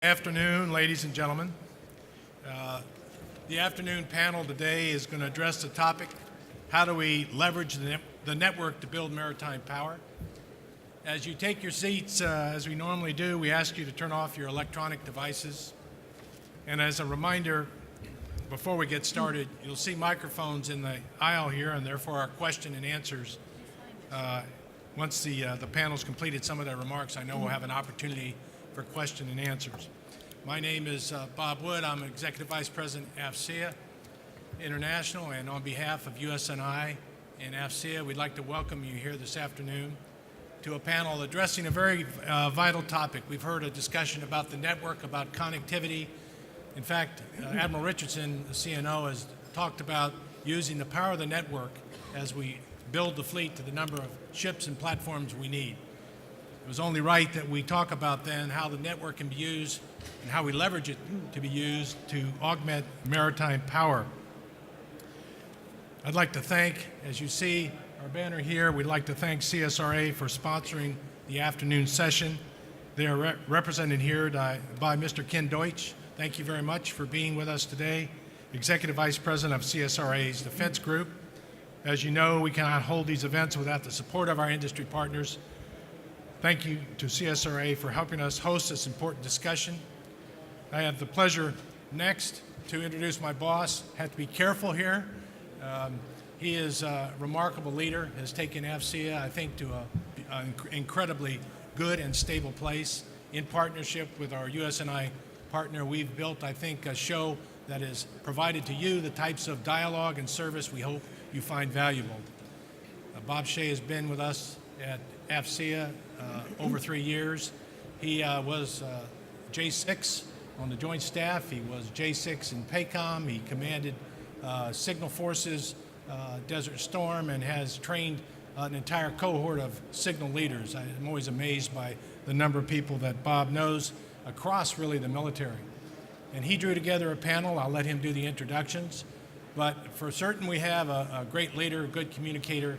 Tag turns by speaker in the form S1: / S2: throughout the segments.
S1: Afternoon, ladies and gentlemen. The afternoon panel today is going to address the topic, how do we leverage the network to build maritime power? As you take your seats, as we normally do, we ask you to turn off your electronic devices. And as a reminder, before we get started, you'll see microphones in the aisle here, and therefore our question and answers, once the panel's completed some of their remarks, I know we'll have an opportunity for question and answers. My name is Bob Wood. I'm Executive Vice President, AFCEA International, and on behalf of USNI and AFCEA, we'd like to welcome you here this afternoon to a panel addressing a very vital topic. We've heard a discussion about the network, about connectivity. In fact, Admiral Richardson, the CNO, has talked about using the power of the network as we build the fleet to the number of ships and platforms we need. It was only right that we talk about then how the network can be used and how we leverage it to be used to augment maritime power. I'd like to thank, as you see our banner here, we'd like to thank CSRA for sponsoring the afternoon session. They are represented here by Mr. Ken Deutsch. Thank you very much for being with us today, Executive Vice President of CSRA's Defense Group. As you know, we cannot hold these events without the support of our industry partners. Thank you to CSRA for helping us host this important discussion. I have the pleasure next to introduce my boss. Have to be careful here. He is a remarkable leader, has taken AFCEA, I think, to an incredibly good and stable place. In partnership with our USNI partner, we've built, I think, a show that has provided to you the types of dialogue and service we hope you find valuable. Bob Shea has been with us at AFCEA over 3 years. He was J6 on the Joint Staff. He was J6 in PACOM. He commanded Signal Forces, Desert Storm, and has trained an entire cohort of signal leaders. I'm always amazed by the number of people that Bob knows across really the military. And he drew together a panel. I'll let him do the introductions. But for certain, we have a great leader, a good communicator,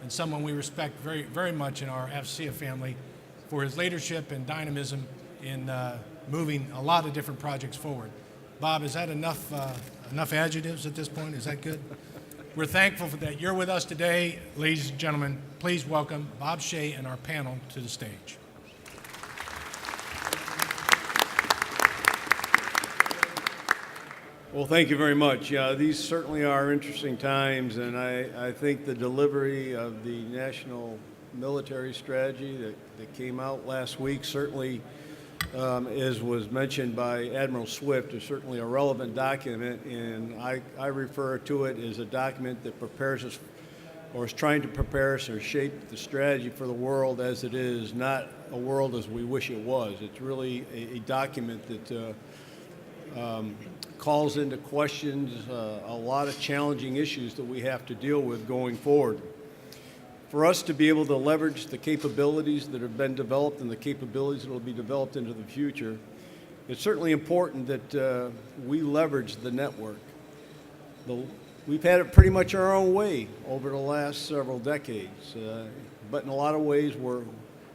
S1: and someone we respect very, very much in our AFCEA family for his leadership and dynamism in moving a lot of different projects forward. Bob, is that enough adjectives at this point? Is that good? We're thankful for that you're with us today. Ladies and gentlemen, please welcome Bob Shea and our panel to the stage.
S2: Well, thank you very much. These certainly are interesting times, and I think the delivery of the national military strategy that came out last week certainly, as was mentioned by Admiral Swift, is certainly a relevant document, and I refer to it as a document that prepares us, or is trying to prepare us or shape the strategy for the world as it is, not a world as we wish it was. It's really a document that calls into questions a lot of challenging issues that we have to deal with going forward. For us to be able to leverage the capabilities that have been developed and the capabilities that will be developed into the future, it's certainly important that we leverage the network. We've had it pretty much our own way over the last several decades, but in a lot of ways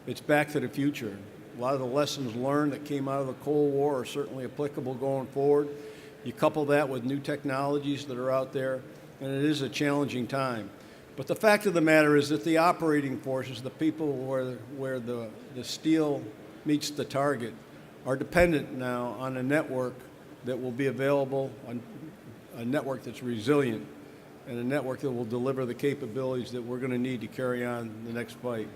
S2: it's back to the future. A lot of the lessons learned that came out of the Cold War are certainly applicable going forward. You couple that with new technologies that are out there, and it is a challenging time. But the fact of the matter is that the operating forces, the people where the steel meets the target, are dependent now on a network that will be available, a network that's resilient, and a network that will deliver the capabilities that we're going to need to carry on the next fight.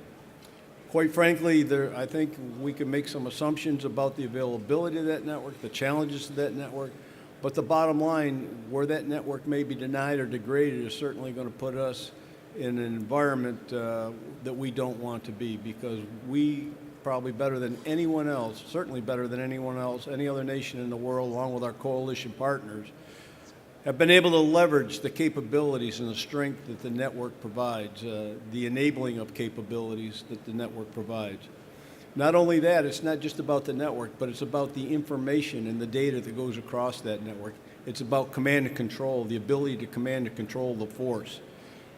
S2: Quite frankly, I think we can make some assumptions about the availability of that network, the challenges of that network, but the bottom line, where that network may be denied or degraded, is certainly going to put us in an environment that we don't want to be, because we probably better than anyone else, certainly better than anyone else, any other nation in the world, along with our coalition partners, have been able to leverage the capabilities and the strength that the network provides, the enabling of capabilities that the network provides. Not only that, it's not just about the network, but it's about the information and the data that goes across that network. It's about command and control, the ability to command and control the force,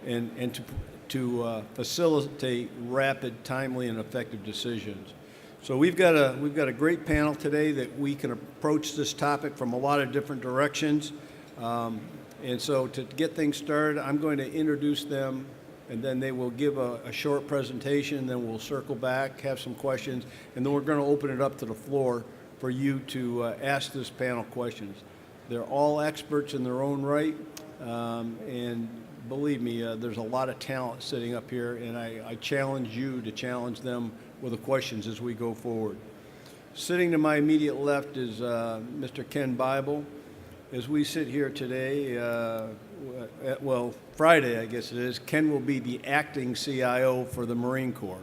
S2: and to facilitate rapid, timely, and effective decisions. So we've got a great panel today that we can approach this topic from a lot of different directions. And so to get things started, I'm going to introduce them, and then they will give a short presentation, then we'll circle back, have some questions, and then we're going to open it up to the floor for you to ask this panel questions. They're all experts in their own right, and believe me, there's a lot of talent sitting up here, and I challenge you to challenge them with the questions as we go forward. Sitting to my immediate left is Mr. Ken Bible. As we sit here today, well, Friday, I guess it is, Ken will be the acting CIO for the Marine Corps.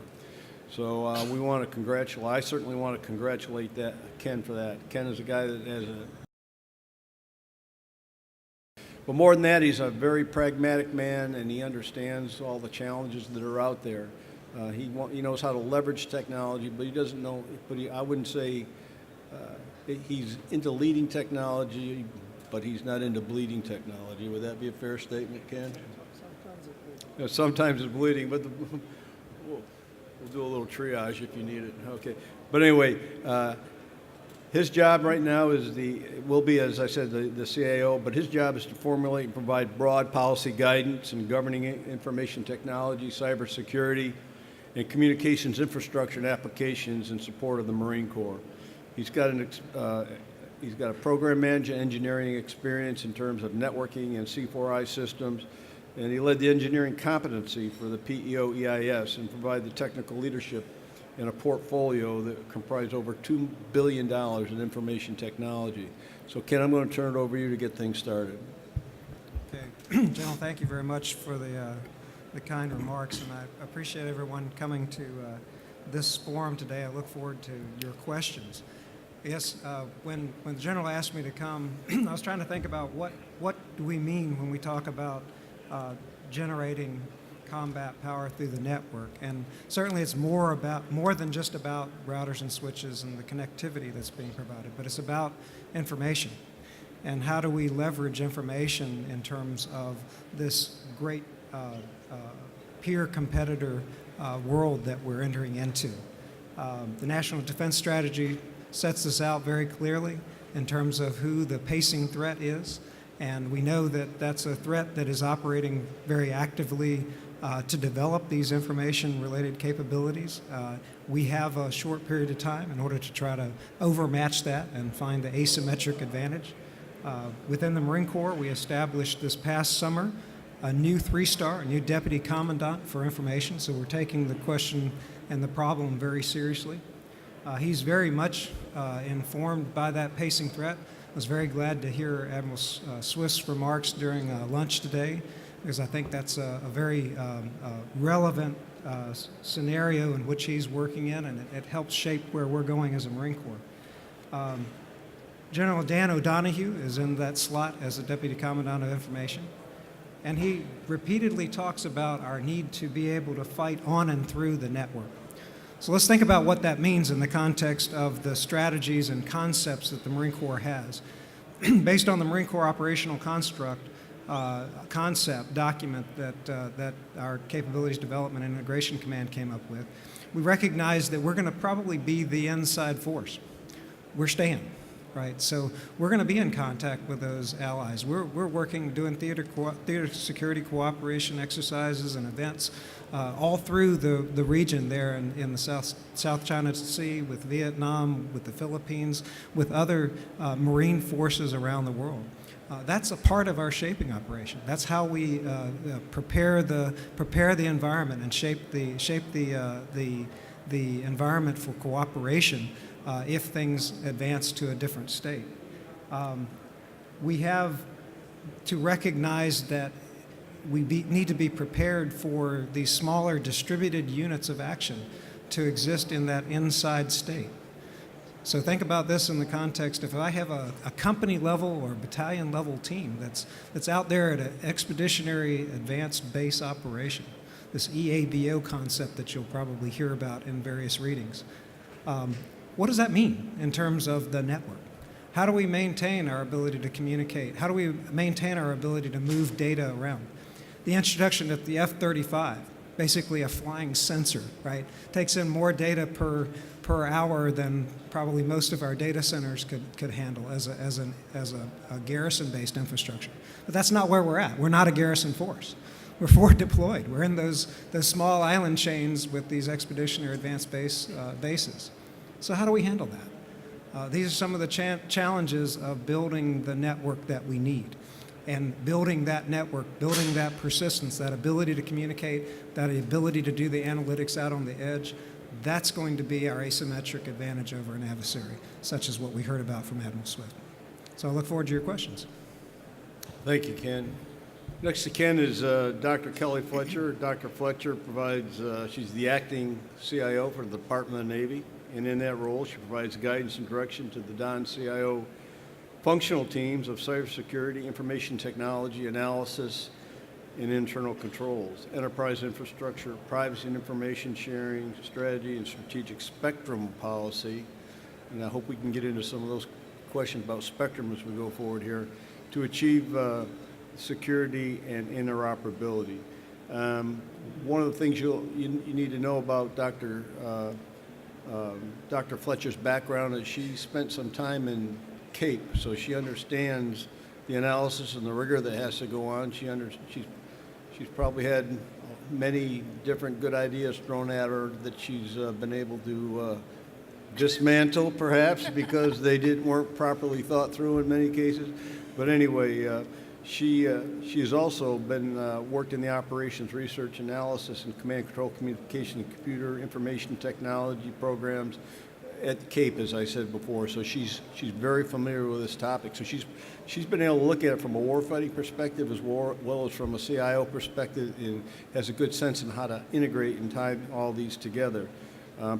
S2: So we want to congratulate, I certainly want to congratulate Ken for that. Ken is a guy that has but more than that, he's a very pragmatic man, and he understands all the challenges that are out there. He knows how to leverage technology, but he doesn't know, I wouldn't say he's into leading technology, but he's not into bleeding technology. Would that be a fair statement, Ken? Sometimes it's bleeding, but we'll do a little triage if you need it. Okay. But anyway, his job right now will be, as I said, the CIO, but his job is to formulate and provide broad policy guidance in governing information technology, cybersecurity, and communications infrastructure and applications in support of the Marine Corps. He's got a program management engineering experience in terms of networking and C4I systems, and he led the engineering competency for the PEO EIS and provided the technical leadership in a portfolio that comprised over $2 billion in information technology. So Ken, I'm going to turn it over to you to get things started.
S3: Okay, General, thank you very much for the kind remarks, and I appreciate everyone coming to this forum today. I look forward to your questions. Yes, when the General asked me to come, I was trying to think about what do we mean when we talk about generating combat power through the network, and certainly it's more than just about routers and switches and the connectivity that's being provided, but it's about information. And how do we leverage information in terms of this great peer competitor world that we're entering into? The National Defense Strategy sets this out very clearly in terms of who the pacing threat is, and we know that that's a threat that is operating very actively to develop these information-related capabilities. We have a short period of time in order to try to overmatch that and find the asymmetric advantage. Within the Marine Corps, we established this past summer a new 3-star, a new deputy commandant for information, so we're taking the question and the problem very seriously. He's very much informed by that pacing threat. I was very glad to hear Admiral Swift's remarks during lunch today, because I think that's a very relevant scenario in which he's working in, and it helps shape where we're going as a Marine Corps. General Dan O'Donohue is in that slot as the Deputy Commandant of Information, and he repeatedly talks about our need to be able to fight on and through the network. So let's think about what that means in the context of the strategies and concepts that the Marine Corps has. Based on the Marine Corps operational construct, concept document that our Capabilities Development and Integration Command came up with, we recognize that we're going to probably be the inside force. We're staying, right? So we're going to be in contact with those allies. We're working, doing theater security cooperation exercises and events all through the region there in the South China Sea, with Vietnam, with the Philippines, with other Marine forces around the world. That's a part of our shaping operation. That's how we prepare the environment and shape the environment for cooperation if things advance to a different state. We have to recognize that we need to be prepared for these smaller distributed units of action to exist in that inside state. So think about this in the context, if I have a company level or battalion level team that's out there at an expeditionary advanced base operation, this EABO concept that you'll probably hear about in various readings, what does that mean in terms of the network? How do we maintain our ability to communicate? How do we maintain our ability to move data around? The introduction of the F-35, basically a flying sensor, right? Takes in more data per per hour than probably most of our data centers could handle as a garrison-based infrastructure. But that's not where we're at. We're not a garrison force. We're forward deployed. We're in those small island chains with these expeditionary advanced bases. So how do we handle that? These are some of the challenges of building the network that we need. And building that network, building that persistence, that ability to communicate, that ability to do the analytics out on the edge, that's going to be our asymmetric advantage over an adversary, such as what we heard about from Admiral Swift. So I look forward to your questions.
S2: Thank you, Ken. Next to Ken is Dr. Kelly Fletcher. Dr. Fletcher provides, she's the acting CIO for the Department of the Navy, and in that role, she provides guidance and direction to the CIO functional teams of cybersecurity, information technology, analysis, and internal controls, enterprise infrastructure, privacy and information sharing, strategy, and strategic spectrum policy. And I hope we can get into some of those questions about spectrum as we go forward here to achieve security and interoperability. One of the things you need to know about Dr. Fletcher's background is she spent some time in CAPE, so she understands the analysis and the rigor that has to go on. She's probably had many different good ideas thrown at her that she's been able to dismantle, perhaps, because they weren't properly thought through in many cases. But anyway, she has also been worked in the operations, research, analysis, and command control, communication, and computer information technology programs at CAPE, as I said before. So she's very familiar with this topic. So she's been able to look at it from a warfighting perspective as well as from a CIO perspective, and has a good sense in how to integrate and tie all these together.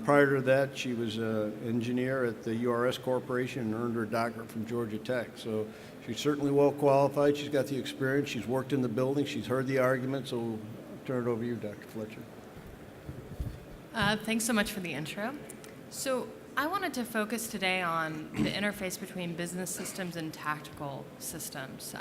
S2: Prior to that, she was an engineer at the URS Corporation and earned her doctorate from Georgia Tech. So she's certainly well qualified. She's got the experience. She's worked in the building. She's heard the argument. So I'll turn it over to you, Dr. Fletcher.
S4: Thanks so much for the intro. So I wanted to focus today on the interface between business systems and tactical systems.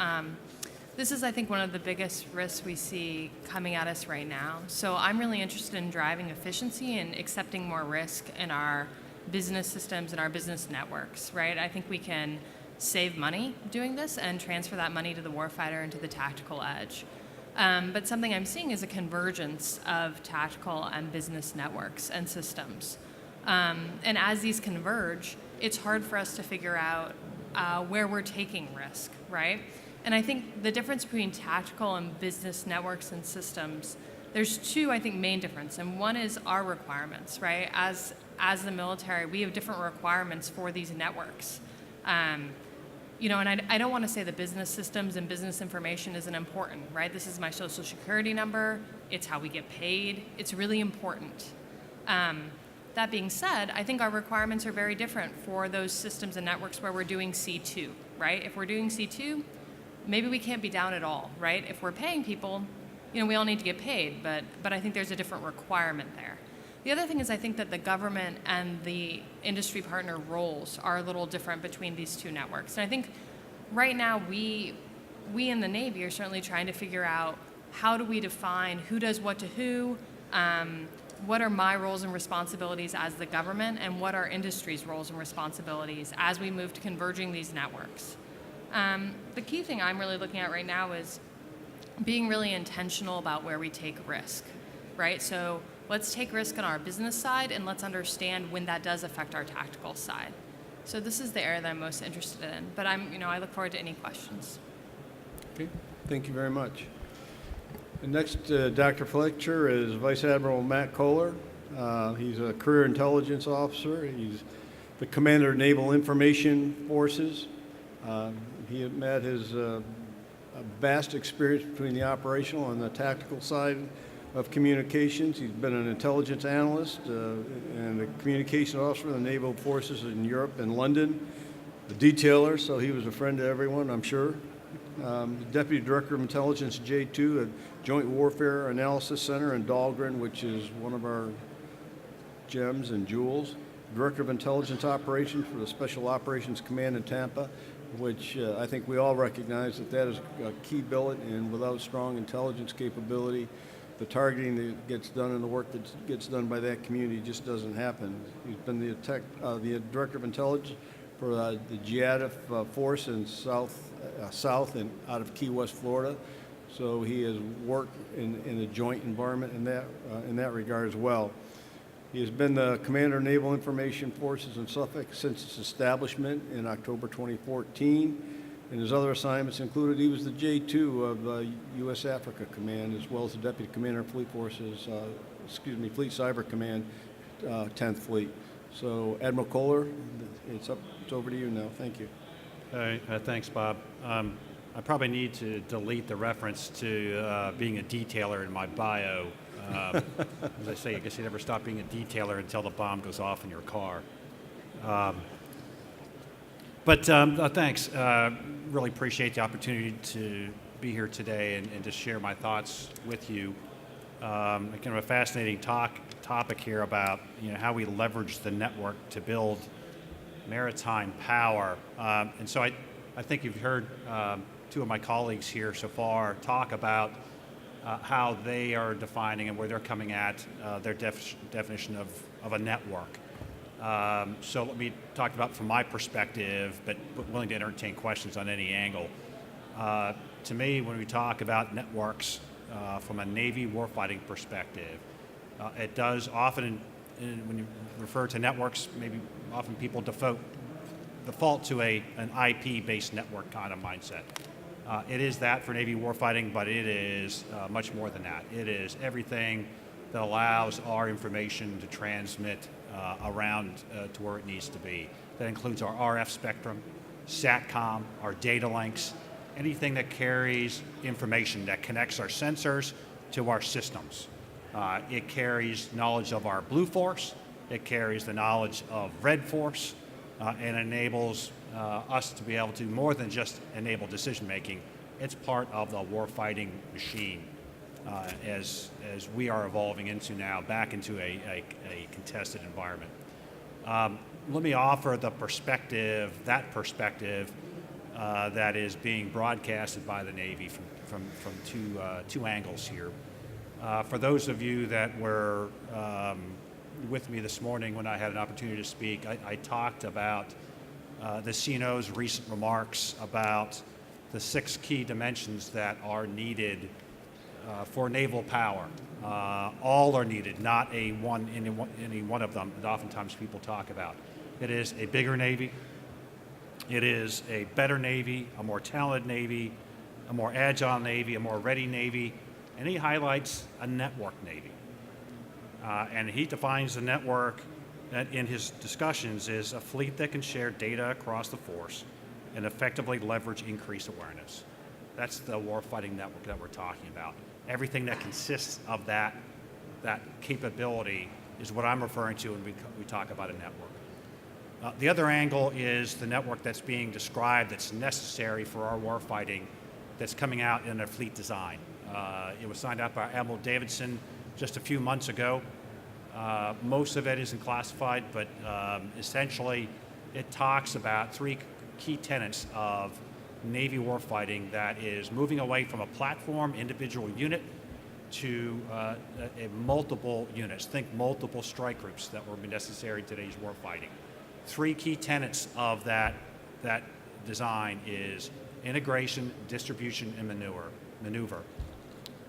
S4: This is, I think, one of the biggest risks we see coming at us right now. So I'm really interested in driving efficiency and accepting more risk in our business systems and our business networks, right? I think we can save money doing this and transfer that money to the warfighter and to the tactical edge. But something I'm seeing is a convergence of tactical and business networks and systems. And as these converge, it's hard for us to figure out where we're taking risk, right? And I think the difference between tactical and business networks and systems, there's two, I think, main differences. And one is our requirements, right? As the military, we have different requirements for these networks. And I don't want to say that business systems and business information isn't important, right? This is my social security number. It's how we get paid. It's really important. That being said, I think our requirements are very different for those systems and networks where we're doing C2, right? If we're doing C2, maybe we can't be down at all, right? If we're paying people, we all need to get paid, but I think there's a different requirement there. The other thing is I think that the government and the industry partner roles are a little different between these two networks. And I think right now we in the Navy are certainly trying to figure out how do we define who does what to who, what are my roles and responsibilities as the government, and what are industry's roles and responsibilities as we move to converging these networks. The key thing I'm really looking at right now is being really intentional about where we take risk, right? So let's take risk on our business side, and let's understand when that does affect our tactical side. So this is the area that I'm most interested in, but I look forward to any questions.
S2: Okay, thank you very much. And next, Dr. Fletcher is Vice Admiral Matt Kohler. He's a career intelligence officer. He's the commander of Naval Information Forces. Matt has a vast experience between the operational and the tactical side of communications. He's been an intelligence analyst and a communication officer in the naval forces in Europe and London, a detailer, so he was a friend to everyone, I'm sure. Deputy Director of Intelligence J2 at Joint Warfare Analysis Center in Dahlgren, which is one of our gems and jewels. Director of Intelligence Operations for the Special Operations Command in Tampa, which I think we all recognize that is a key billet, and without strong intelligence capability, the targeting that gets done and the work that gets done by that community just doesn't happen. He's been the Director of Intelligence for the GADF force in south and out of Key West, Florida. So he has worked in a joint environment in that regard as well. He has been the Commander of Naval Information Forces in Suffolk since its establishment in October 2014. And his other assignments included he was the J2 of U.S. Africa Command, as well as the Deputy Commander of Fleet Forces, Fleet Cyber Command, 10th Fleet. So, Admiral Kohler, it's over to you now. Thank you.
S5: Thanks, Bob. I probably need to delete the reference to being a detailer in my bio. As I say, I guess you never stop being a detailer until the bomb goes off in your car. Thanks. Really appreciate the opportunity to be here today and to share my thoughts with you. Kind of a fascinating topic here about how we leverage the network to build maritime power. And so I think you've heard two of my colleagues here so far talk about how they are defining and where they're coming at their definition of a network. So let me talk about from my perspective, but willing to entertain questions on any angle. To me, when we talk about networks from a Navy warfighting perspective, it does often, when you refer to networks, maybe often people default to an IP-based network kind of mindset. It is that for Navy warfighting, but it is much more than that. It is everything that allows our information to transmit around to where it needs to be. That includes our RF spectrum, SATCOM, our data links, anything that carries information that connects our sensors to our systems. It carries knowledge of our blue force, it carries the knowledge of red force, and enables us to be able to more than just enable decision making. It's part of the warfighting machine as we are evolving into now back into a contested environment. Let me offer the perspective that is being broadcasted by the Navy from two angles here. For those of you that were with me this morning when I had an opportunity to speak, I talked about the CNO's recent remarks about the 6 key dimensions that are needed for naval power. All are needed, not any one of them that oftentimes people talk about. It is a bigger Navy. It is a better Navy, a more talented Navy, a more agile Navy, a more ready Navy, and he highlights a network Navy. And he defines the network in his discussions as a fleet that can share data across the force and effectively leverage increased awareness. That's the warfighting network that we're talking about. Everything that consists of that capability is what I'm referring to when we talk about a network. The other angle is the network that's being described that's necessary for our warfighting that's coming out in a fleet design. It was signed out by Admiral Davidson just a few months ago. Most of it isn't classified, but essentially it talks about 3 key tenets of Navy warfighting that is moving away from a platform individual unit to multiple units. Think multiple strike groups that will be necessary in today's warfighting. 3 key tenets of that design is integration, distribution, and maneuver.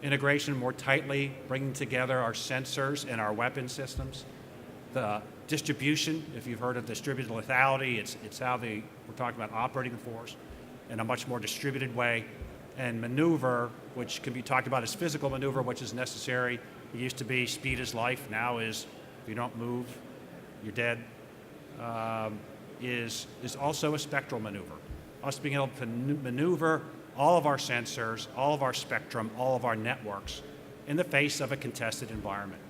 S5: Integration, more tightly bringing together our sensors and our weapon systems. The distribution, if you've heard of distributed lethality, it's how we're talking about operating the force in a much more distributed way. And maneuver, which can be talked about as physical maneuver, which is necessary. It used to be speed is life, now is if you don't move, you're dead. Is also a spectral maneuver. Us being able to maneuver all of our sensors, all of our spectrum, all of our networks in the face of a contested environment.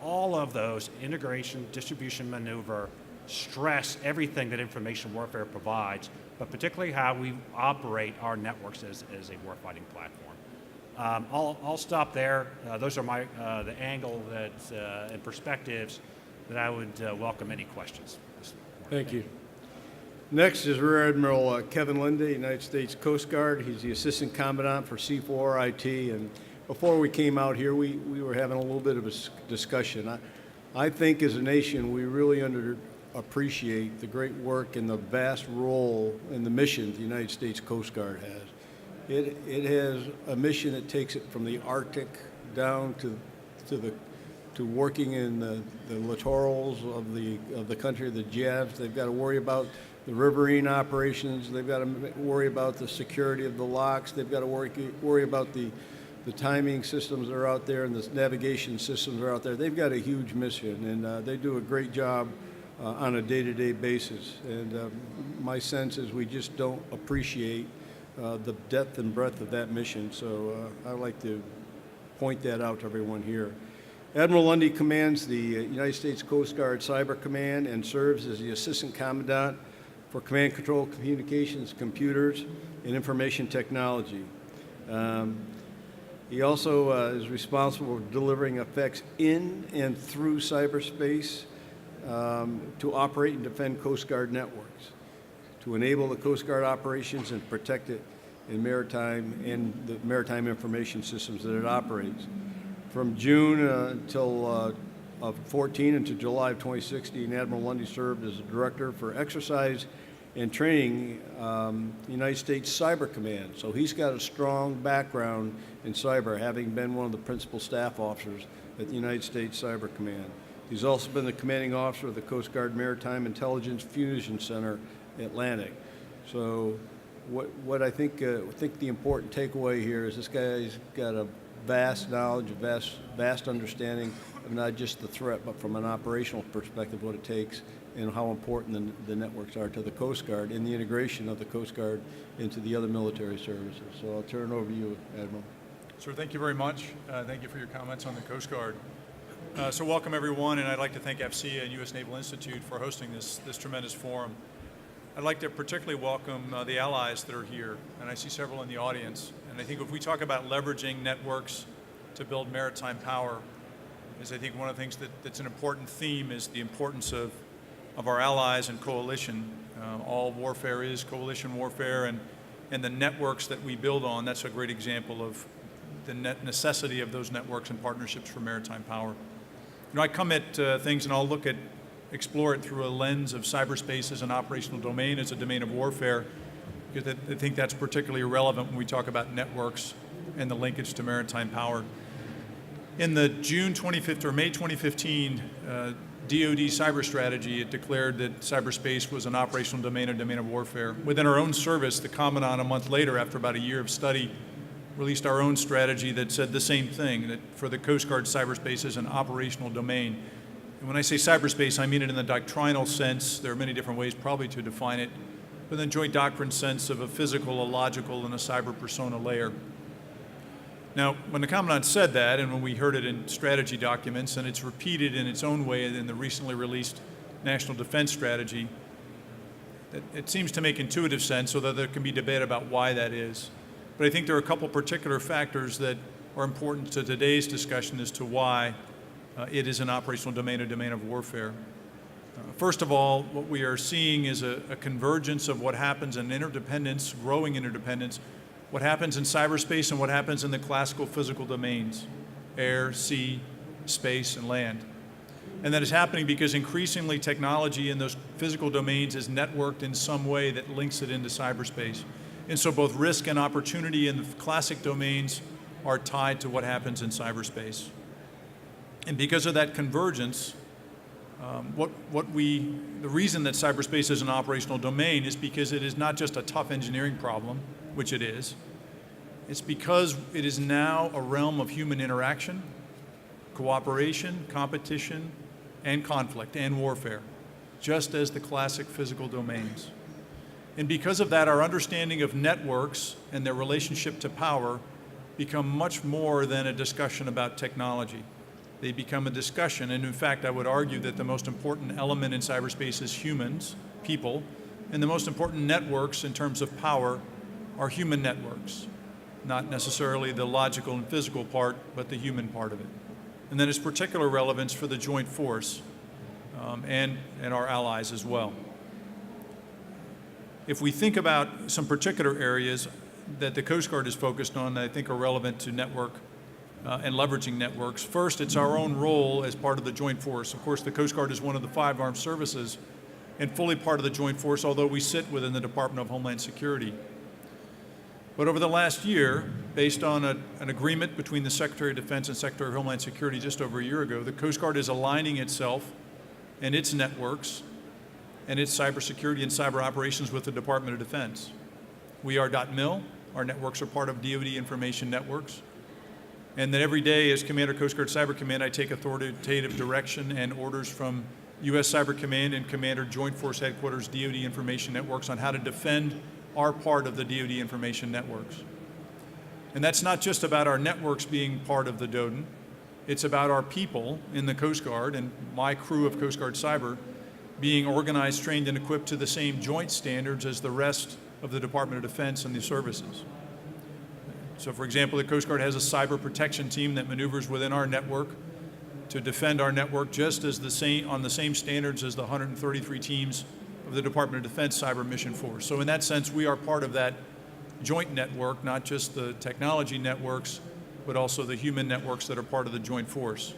S5: All of those, integration, distribution, maneuver, stress everything that information warfare provides, but particularly how we operate our networks as a warfighting platform. I'll stop there. Those are the angle and perspectives that I would welcome any questions.
S2: Thank you. Next is Rear Admiral Kevin Lunday, United States Coast Guard. He's the Assistant Commandant for C4 IT, and before we came out here, we were having a little bit of a discussion. I think as a nation, we really appreciate the great work and the vast role and the mission the United States Coast Guard has. It has a mission that takes it from the Arctic down to working in the littorals of the country, the JAVs. They've got to worry about the riverine operations. They've got to worry about the security of the locks. They've got to worry about the timing systems that are out there and the navigation systems that are out there. They've got a huge mission, and they do a great job on a day-to-day basis. And my sense is we just don't appreciate the depth and breadth of that mission. So I'd like to point that out to everyone here. Admiral Lunday commands the United States Coast Guard Cyber Command and serves as the Assistant Commandant for Command Control Communications, Computers, and Information Technology. He also is responsible for delivering effects in and through cyberspace to operate and defend Coast Guard networks, to enable the Coast Guard operations and protect it in maritime and the maritime information systems that it operates. From June of 14 until July of 2016, Admiral Lunday served as the Director for Exercise and Training, United States Cyber Command. So he's got a strong background in cyber, having been one of the principal staff officers at the United States Cyber Command. He's also been the commanding officer of the Coast Guard Maritime Intelligence Fusion Center, Atlantic. So what I think the important takeaway here is this guy's got a vast knowledge, a vast understanding of not just the threat, but from an operational perspective, what it takes and how important the networks are to the Coast Guard and the integration of the Coast Guard into the other military services. So I'll turn it over to you, Admiral.
S6: Sir, thank you very much. Thank you for your comments on the Coast Guard. So welcome everyone, and I'd like to thank AFCEA and U.S. Naval Institute for hosting this tremendous forum. I'd like to particularly welcome the allies that are here, and I see several in the audience. And I think if we talk about leveraging networks to build maritime power, is I think one of the things that's an important theme is the importance of our allies and coalition. All warfare is coalition warfare, and the networks that we build on, that's a great example of the necessity of those networks and partnerships for maritime power. You know, I come at things and I'll explore it through a lens of cyberspace as an operational domain, as a domain of warfare, because I think that's particularly relevant when we talk about networks and the linkage to maritime power. In the May 2015 DoD cyber strategy, it declared that cyberspace was an operational domain, a domain of warfare. Within our own service, the Commandant, a month later, after about a year of study, released our own strategy that said the same thing, that for the Coast Guard, cyberspace is an operational domain. And when I say cyberspace, I mean it in the doctrinal sense. There are many different ways probably to define it, but in the joint doctrine sense of a physical, a logical, and a cyber persona layer. Now, when the Commandant said that, and when we heard it in strategy documents, and it's repeated in its own way in the recently released National Defense Strategy, it seems to make intuitive sense, although there can be debate about why that is. But I think there are a couple particular factors that are important to today's discussion as to why it is an operational domain, a domain of warfare. First of all, what we are seeing is a convergence of what happens in interdependence, growing interdependence, what happens in cyberspace and what happens in the classical physical domains, air, sea, space, and land. And that is happening because increasingly technology in those physical domains is networked in some way that links it into cyberspace. And so both risk and opportunity in the classic domains are tied to what happens in cyberspace. And because of that convergence, the reason that cyberspace is an operational domain is because it is not just a tough engineering problem, which it is. It's because it is now a realm of human interaction, cooperation, competition, and conflict, and warfare, just as the classic physical domains. And because of that, our understanding of networks and their relationship to power become much more than a discussion about technology. They become a discussion, and in fact, I would argue that the most important element in cyberspace is humans, people, and the most important networks in terms of power are human networks, not necessarily the logical and physical part, but the human part of it. And then its particular relevance for the joint force and our allies as well. If we think about some particular areas that the Coast Guard is focused on that I think are relevant to network and leveraging networks. First, it's our own role as part of the Joint Force. Of course, the Coast Guard is one of the 5 armed services and fully part of the Joint Force, although we sit within the Department of Homeland Security. But over the last year, based on an agreement between the Secretary of Defense and Secretary of Homeland Security just over a year ago, the Coast Guard is aligning itself and its networks and its cybersecurity and cyber operations with the Department of Defense. We are .mil. Our networks are part of DoD information networks. And that every day as Commander Coast Guard Cyber Command, I take authoritative direction and orders from U.S. Cyber Command and Commander Joint Force Headquarters DoD information networks on how to defend our part of the DoD information networks. And that's not just about our networks being part of the DoD. It's about our people in the Coast Guard and my crew of Coast Guard Cyber being organized, trained, and equipped to the same joint standards as the rest of the Department of Defense and the services. So, for example, the Coast Guard has a cyber protection team that maneuvers within our network to defend our network just as on the same standards as the 133 teams of the Department of Defense Cyber Mission Force. So in that sense, we are part of that joint network, not just the technology networks, but also the human networks that are part of the joint force.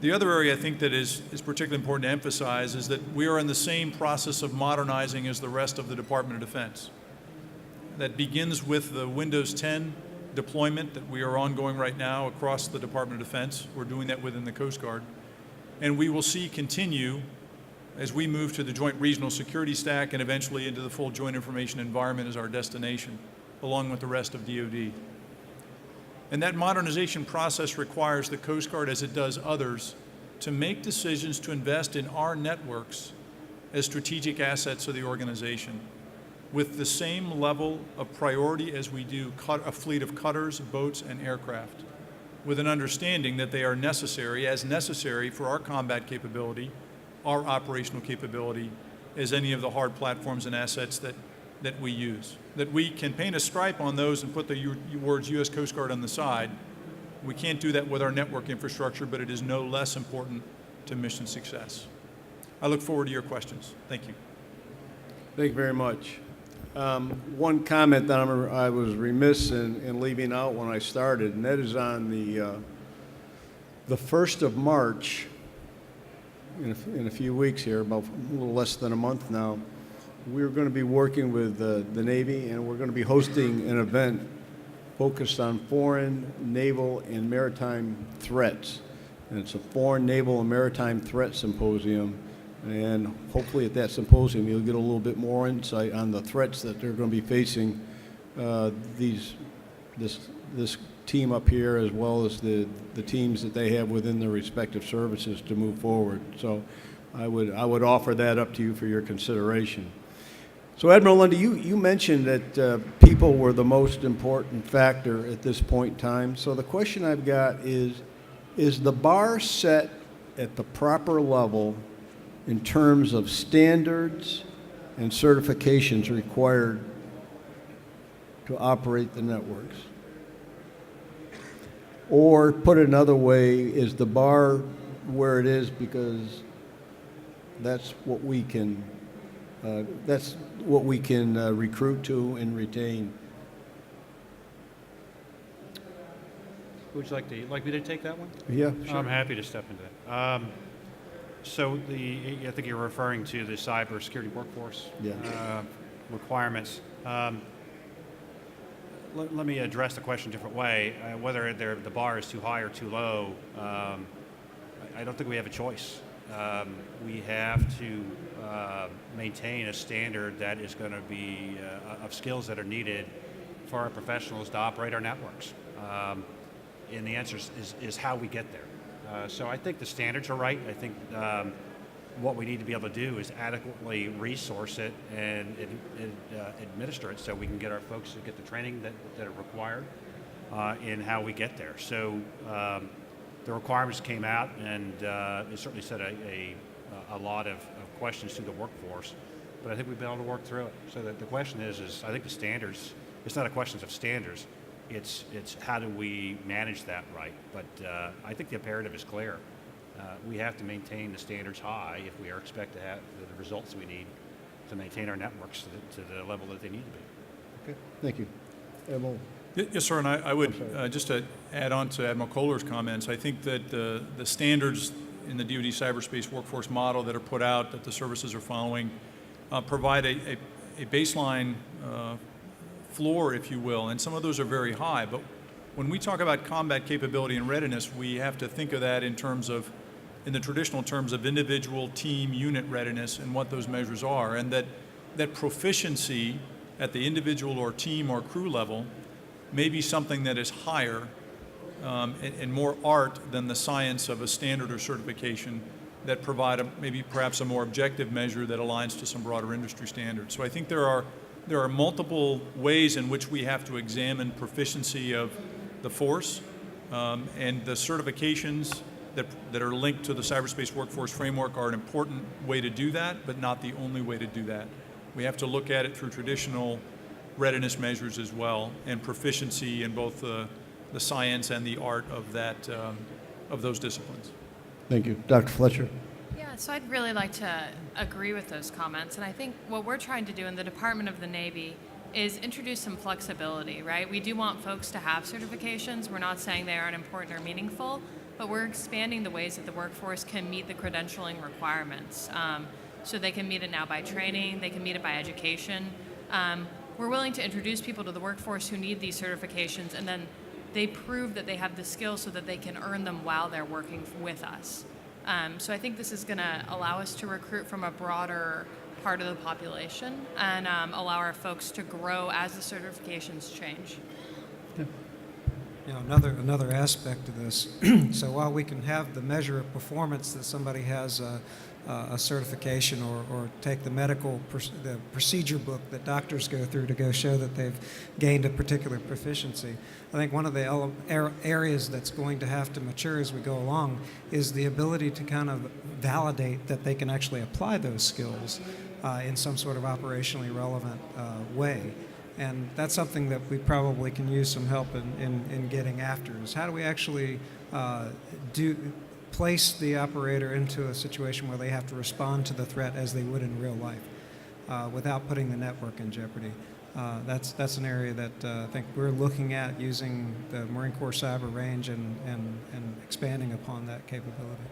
S6: The other area I think that is particularly important to emphasize is that we are in the same process of modernizing as the rest of the Department of Defense. That begins with the Windows 10 deployment that we are ongoing right now across the Department of Defense. We're doing that within the Coast Guard. And we will see continue as we move to the Joint Regional Security Stack and eventually into the full Joint Information Environment as our destination, along with the rest of DoD. And that modernization process requires the Coast Guard, as it does others, to make decisions to invest in our networks as strategic assets of the organization with the same level of priority as we do a fleet of cutters, boats, and aircraft, with an understanding that they are necessary for our combat capability, our operational capability, as any of the hard platforms and assets that we use. That we can paint a stripe on those and put the words U.S. Coast Guard on the side. We can't do that with our network infrastructure, but it is no less important to mission success. I look forward to your questions. Thank you.
S2: Thank you very much. One comment that I was remiss in leaving out when I started, and that is on the 1st of March, in a few weeks here, about a little less than a month now, we're going to be working with the Navy, and we're going to be hosting an event focused on foreign, naval, and maritime threats. And it's a foreign, naval, and maritime threat symposium. And hopefully at that symposium, you'll get a little bit more insight on the threats that they're going to be facing this team up here, as well as the teams that they have within their respective services to move forward. So I would offer that up to you for your consideration. So Admiral Lunday, you mentioned that people were the most important factor at this point in time. So the question I've got is the bar set at the proper level in terms of standards and certifications required to operate the networks? Or put another way, is the bar where it is because that's what we can recruit to and retain?
S5: Would you like me to take that one?
S2: Yeah, sure.
S5: I'm happy to step into that. So I think you're referring to the cybersecurity workforce requirements. Let me address the question a different way. Whether the bar is too high or too low, I don't think we have a choice. We have to maintain a standard that is going to be of skills that are needed for our professionals to operate our networks. And the answer is how we get there. So I think the standards are right. I think what we need to be able to do is adequately resource it and administer it so we can get our folks to get the training that are required in how we get there. So the requirements came out, and it certainly set a lot of questions to the workforce, but I think we've been able to work through it. So that the question is I think the standards, it's not a question of standards, it's how do we manage that right. But I think the imperative is clear. We have to maintain the standards high if we are expected to have the results we need to maintain our networks to the level that they need to be.
S2: Okay, thank you. Emil?
S6: Yes, sir, and I would, just to add on to Admiral Kohler's comments, I think that the standards in the DoD cyberspace workforce model that are put out, that the services are following, provide a baseline floor, if you will, and some of those are very high. But when we talk about combat capability and readiness, we have to think of that in the traditional terms of individual, team, unit readiness and what those measures are, and that proficiency at the individual or team or crew level may be something that is higher and more art than the science of a standard or certification that provide perhaps a more objective measure that aligns to some broader industry standards. So I think there are multiple ways in which we have to examine proficiency of the force, and the certifications that are linked to the cyberspace workforce framework are an important way to do that, but not the only way to do that. We have to look at it through traditional readiness measures as well, and proficiency in both the science and the art of that of those disciplines.
S2: Thank you. Dr. Fletcher?
S4: Yeah, so I'd really like to agree with those comments. And I think what we're trying to do in the Department of the Navy is introduce some flexibility, right? We do want folks to have certifications. We're not saying they aren't important or meaningful, but we're expanding the ways that the workforce can meet the credentialing requirements. So they can meet it now by training, they can meet it by education. We're willing to introduce people to the workforce who need these certifications, and then they prove that they have the skills so that they can earn them while they're working with us. So I think this is going to allow us to recruit from a broader part of the population and allow our folks to grow as the certifications change.
S3: You know, another aspect of this. So while we can have the measure of performance that somebody has a certification or take the the procedure book that doctors go through to go show that they've gained a particular proficiency, I think one of the areas that's going to have to mature as we go along is the ability to kind of validate that they can actually apply those skills in some sort of operationally relevant way. And that's something that we probably can use some help in getting after, is how do we actually place the operator into a situation where they have to respond to the threat as they would in real life without putting the network in jeopardy. That's an area that I think we're looking at using the Marine Corps Cyber Range and expanding upon that capability.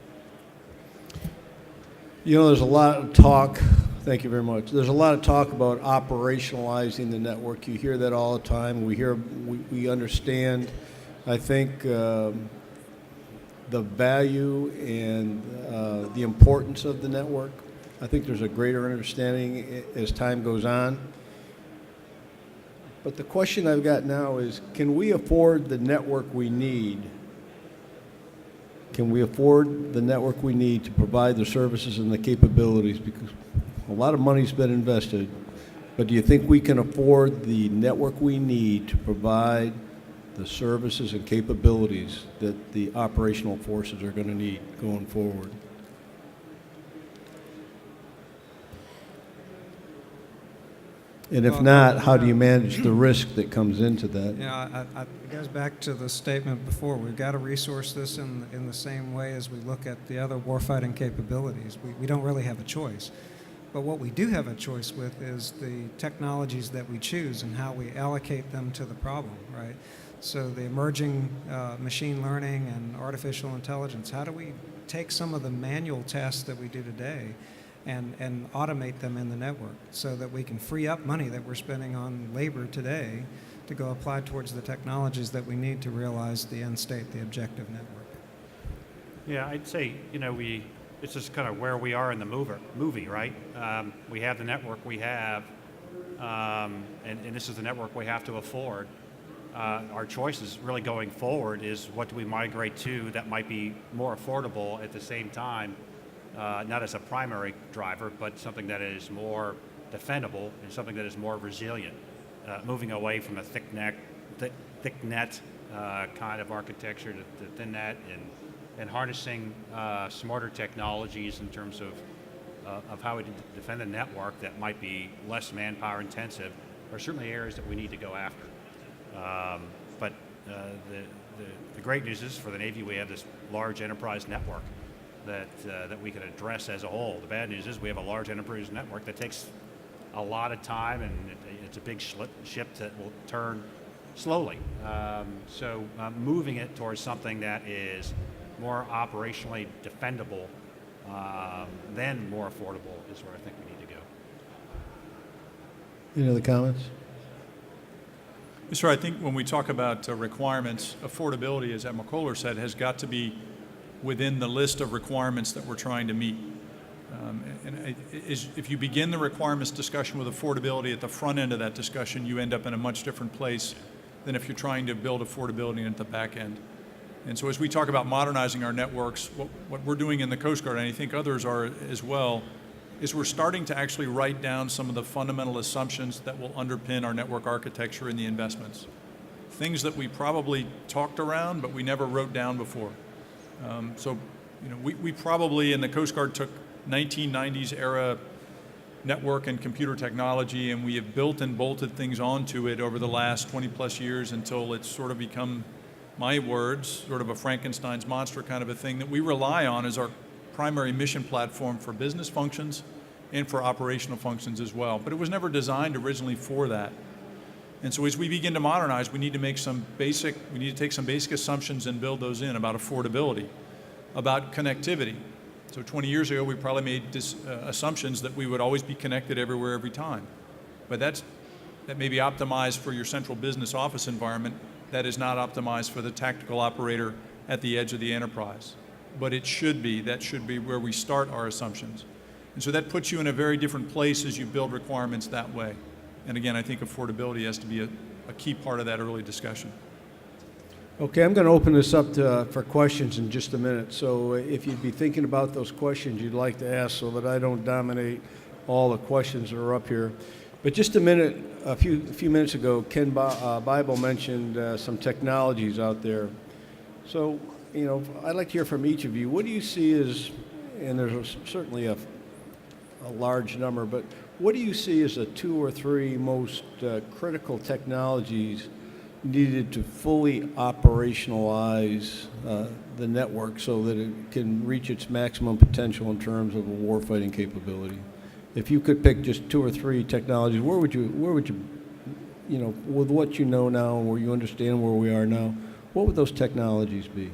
S2: You know, there's a lot of talk, thank you very much. There's a lot of talk about operationalizing the network. You hear that all the time. We understand, I think, the value and the importance of the network. I think there's a greater understanding as time goes on. But the question I've got now is, can we afford the network we need? Can we afford the network we need to provide the services and the capabilities? Because a lot of money's been invested, but do you think we can afford the network we need to provide the services and capabilities that the operational forces are going to need going forward? And if not, how do you manage the risk that comes into that?
S3: Yeah, it goes back to the statement before. We've got to resource this in the same way as we look at the other warfighting capabilities. We don't really have a choice. But what we do have a choice with is the technologies that we choose and how we allocate them to the problem, right? So the emerging machine learning and artificial intelligence, how do we take some of the manual tasks that we do today and automate them in the network so that we can free up money that we're spending on labor today to go apply towards the technologies that we need to realize the end state, the objective network.
S5: Yeah, I'd say, it's just kind of where we are in the movie, right? We have the network we have, and this is the network we have to afford. Our choices really going forward is what do we migrate to that might be more affordable at the same time, not as a primary driver, but something that is more defendable and something that is more resilient, moving away from a thick net kind of architecture to thin net, and harnessing smarter technologies in terms of how we defend a network that might be less manpower intensive are certainly areas that we need to go after. But the great news is for the Navy we have this large enterprise network that we can address as a whole. The bad news is we have a large enterprise network that takes a lot of time, and it's a big ship that will turn slowly. So moving it towards something that is more operationally defendable, then more affordable is where I think we need to go.
S2: Any other comments?
S6: Yes, sir. I think when we talk about requirements, affordability, as Admiral Kohler said, has got to be within the list of requirements that we're trying to meet. If you begin the requirements discussion with affordability at the front end of that discussion, you end up in a much different place than if you're trying to build affordability at the back end. And so as we talk about modernizing our networks, what we're doing in the Coast Guard, and I think others are as well, is we're starting to actually write down some of the fundamental assumptions that will underpin our network architecture and the investments. Things that we probably talked around, but we never wrote down before. We probably in the Coast Guard took 1990s era network and computer technology, and we have built and bolted things onto it over the last 20 plus years until it's sort of become, my words, sort of a Frankenstein's monster kind of a thing that we rely on as our primary mission platform for business functions and for operational functions as well. But it was never designed originally for that. And so as we begin to modernize, we need to take some basic assumptions and build those in about affordability, about connectivity. So 20 years ago, we probably made assumptions that we would always be connected everywhere, every time. But that may be optimized for your central business office environment. That is not optimized for the tactical operator at the edge of the enterprise. But that should be where we start our assumptions. And so that puts you in a very different place as you build requirements that way. And again, I think affordability has to be a key part of that early discussion.
S2: Okay, I'm going to open this up for questions in just a minute. So if you'd be thinking about those questions you'd like to ask so that I don't dominate all the questions that are up here. But just a few minutes ago, Ken Bible mentioned some technologies out there. So, I'd like to hear from each of you. What do you see as, and there's certainly a large number, but what do you see as the 2 or 3 most critical technologies needed to fully operationalize the network so that it can reach its maximum potential in terms of a warfighting capability? If you could pick just 2 or 3 technologies, where would you, with what you know now and where you understand where we are now, what would those technologies be?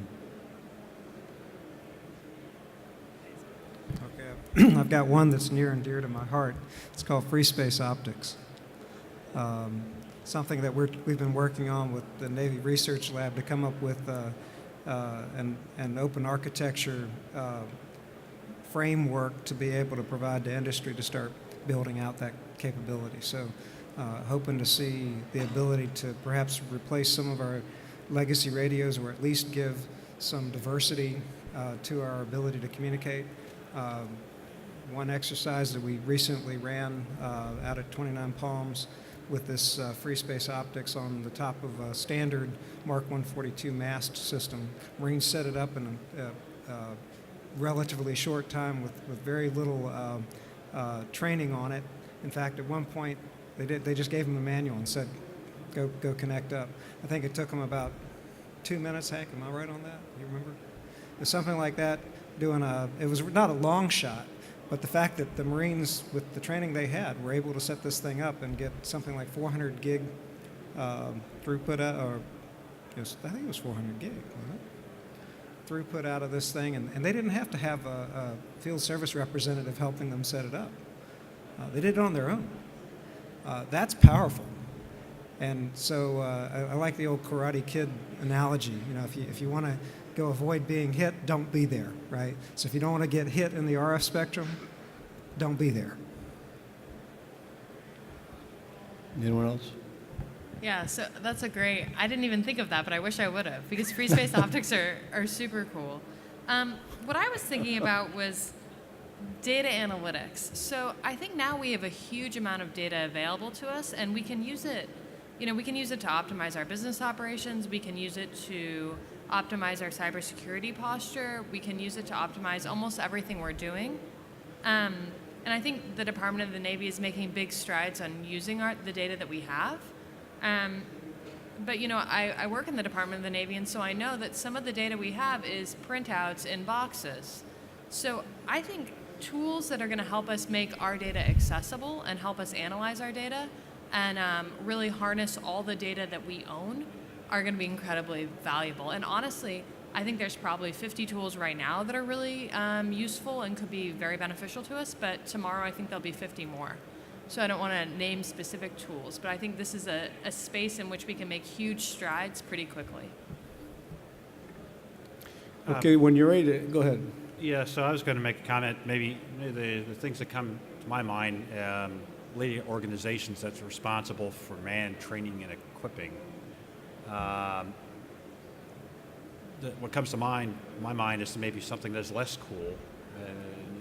S3: Okay, I've got one that's near and dear to my heart. It's called free space optics. Something that we've been working on with the Navy Research Lab to come up with an open architecture framework to be able to provide to industry to start building out that capability. So hoping to see the ability to perhaps replace some of our legacy radios or at least give some diversity to our ability to communicate. One exercise that we recently ran out at 29 Palms with this free space optics on the top of a standard Mark 142 mast system. Marines set it up in a relatively short time with very little training on it. In fact, at one point, they just gave them the manual and said, go connect up. I think it took them about 2 minutes. Hank, am I right on that? You remember? It was something like that, it was not a long shot, but the fact that the Marines, with the training they had, were able to set this thing up and get something like 400 gig throughput, I think it was 400 gig, wasn't it? Throughput out of this thing, and they didn't have to have a field service representative helping them set it up. They did it on their own. That's powerful. And so I like the old Karate Kid analogy. If you want to go avoid being hit, don't be there, right? So if you don't want to get hit in the RF spectrum, don't be there.
S2: Anyone else?
S4: Yeah, so that's I didn't even think of that, but I wish I would have, because free space optics are super cool. What I was thinking about was data analytics. So I think now we have a huge amount of data available to us, and we can use it, we can use it to optimize our business operations. We can use it to optimize our cybersecurity posture. We can use it to optimize almost everything we're doing. And I think the Department of the Navy is making big strides on using the data that we have. But I work in the Department of the Navy, and so I know that some of the data we have is printouts in boxes. So I think tools that are going to help us make our data accessible and help us analyze our data and really harness all the data that we own are going to be incredibly valuable. And honestly, I think there's probably 50 tools right now that are really useful and could be very beneficial to us, but tomorrow I think there'll be 50 more. So I don't want to name specific tools, but I think this is a space in which we can make huge strides pretty quickly.
S2: Okay, when you're ready to, go ahead.
S5: Yeah, so I was going to make a comment. Maybe the things that come to my mind, leading organizations that's responsible for manned training and equipping. What comes to my mind is maybe something that's less cool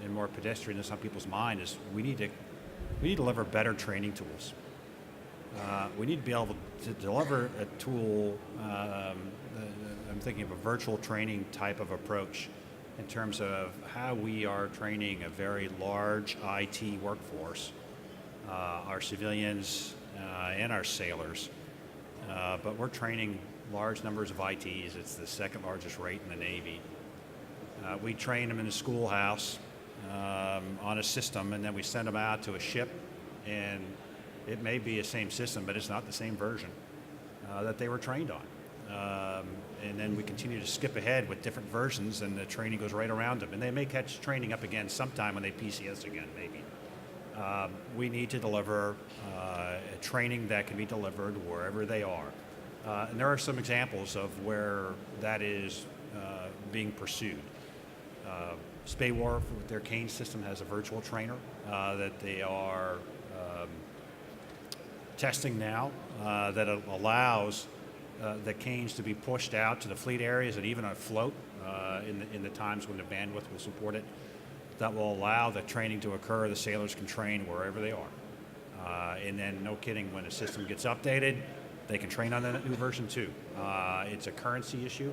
S5: and more pedestrian in some people's mind is we need to deliver better training tools. We need to be able to deliver a tool. I'm thinking of a virtual training type of approach in terms of how we are training a very large IT workforce, our civilians and our sailors. But we're training large numbers of ITs. It's the second largest rate in the Navy. We train them in the schoolhouse on a system, and then we send them out to a ship, and it may be the same system, but it's not the same version that they were trained on. And then we continue to skip ahead with different versions, and the training goes right around them. And they may catch training up again sometime when they PCS again, maybe. We need to deliver a training that can be delivered wherever they are. And there are some examples of where that is being pursued. Spay Wharf, with their cane system, has a virtual trainer that they are testing now that allows the canes to be pushed out to the fleet areas and even afloat in the times when the bandwidth will support it. That will allow the training to occur. The sailors can train wherever they are. And then, no kidding, when the system gets updated, they can train on that new version too. It's a currency issue,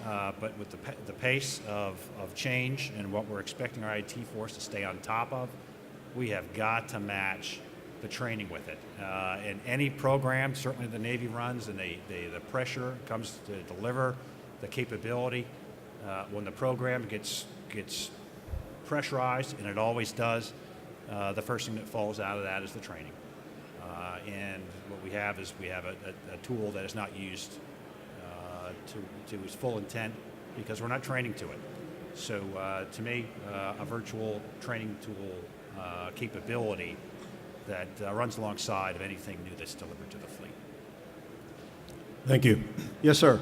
S5: but with the pace of change and what we're expecting our IT force to stay on top of, we have got to match the training with it. And any program, certainly the Navy runs, and the pressure comes to deliver the capability. When the program gets pressurized, and it always does, the first thing that falls out of that is the training. And what we have is a tool that is not used to its full intent because we're not training to it. So to me, a virtual training tool capability that runs alongside of anything new that's delivered to the fleet.
S2: Thank you. Yes, sir.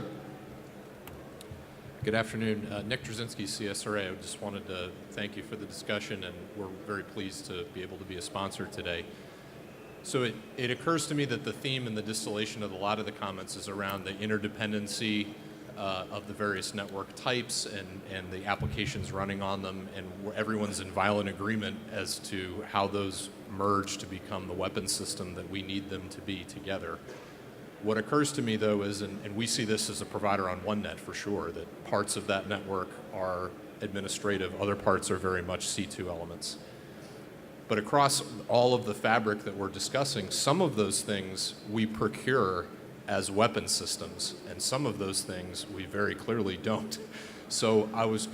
S7: Good afternoon. Nick Drzezinski, CSRA. I just wanted to thank you for the discussion, and we're very pleased to be able to be a sponsor today. So it occurs to me that the theme and the distillation of a lot of the comments is around the interdependency of the various network types and the applications running on them, and everyone's in violent agreement as to how those merge to become the weapon system that we need them to be together. What occurs to me, though, is, and we see this as a provider on OneNet for sure, that parts of that network are administrative, other parts are very much C2 elements. But across all of the fabric that we're discussing, some of those things we procure as weapon systems, and some of those things we very clearly don't. So I was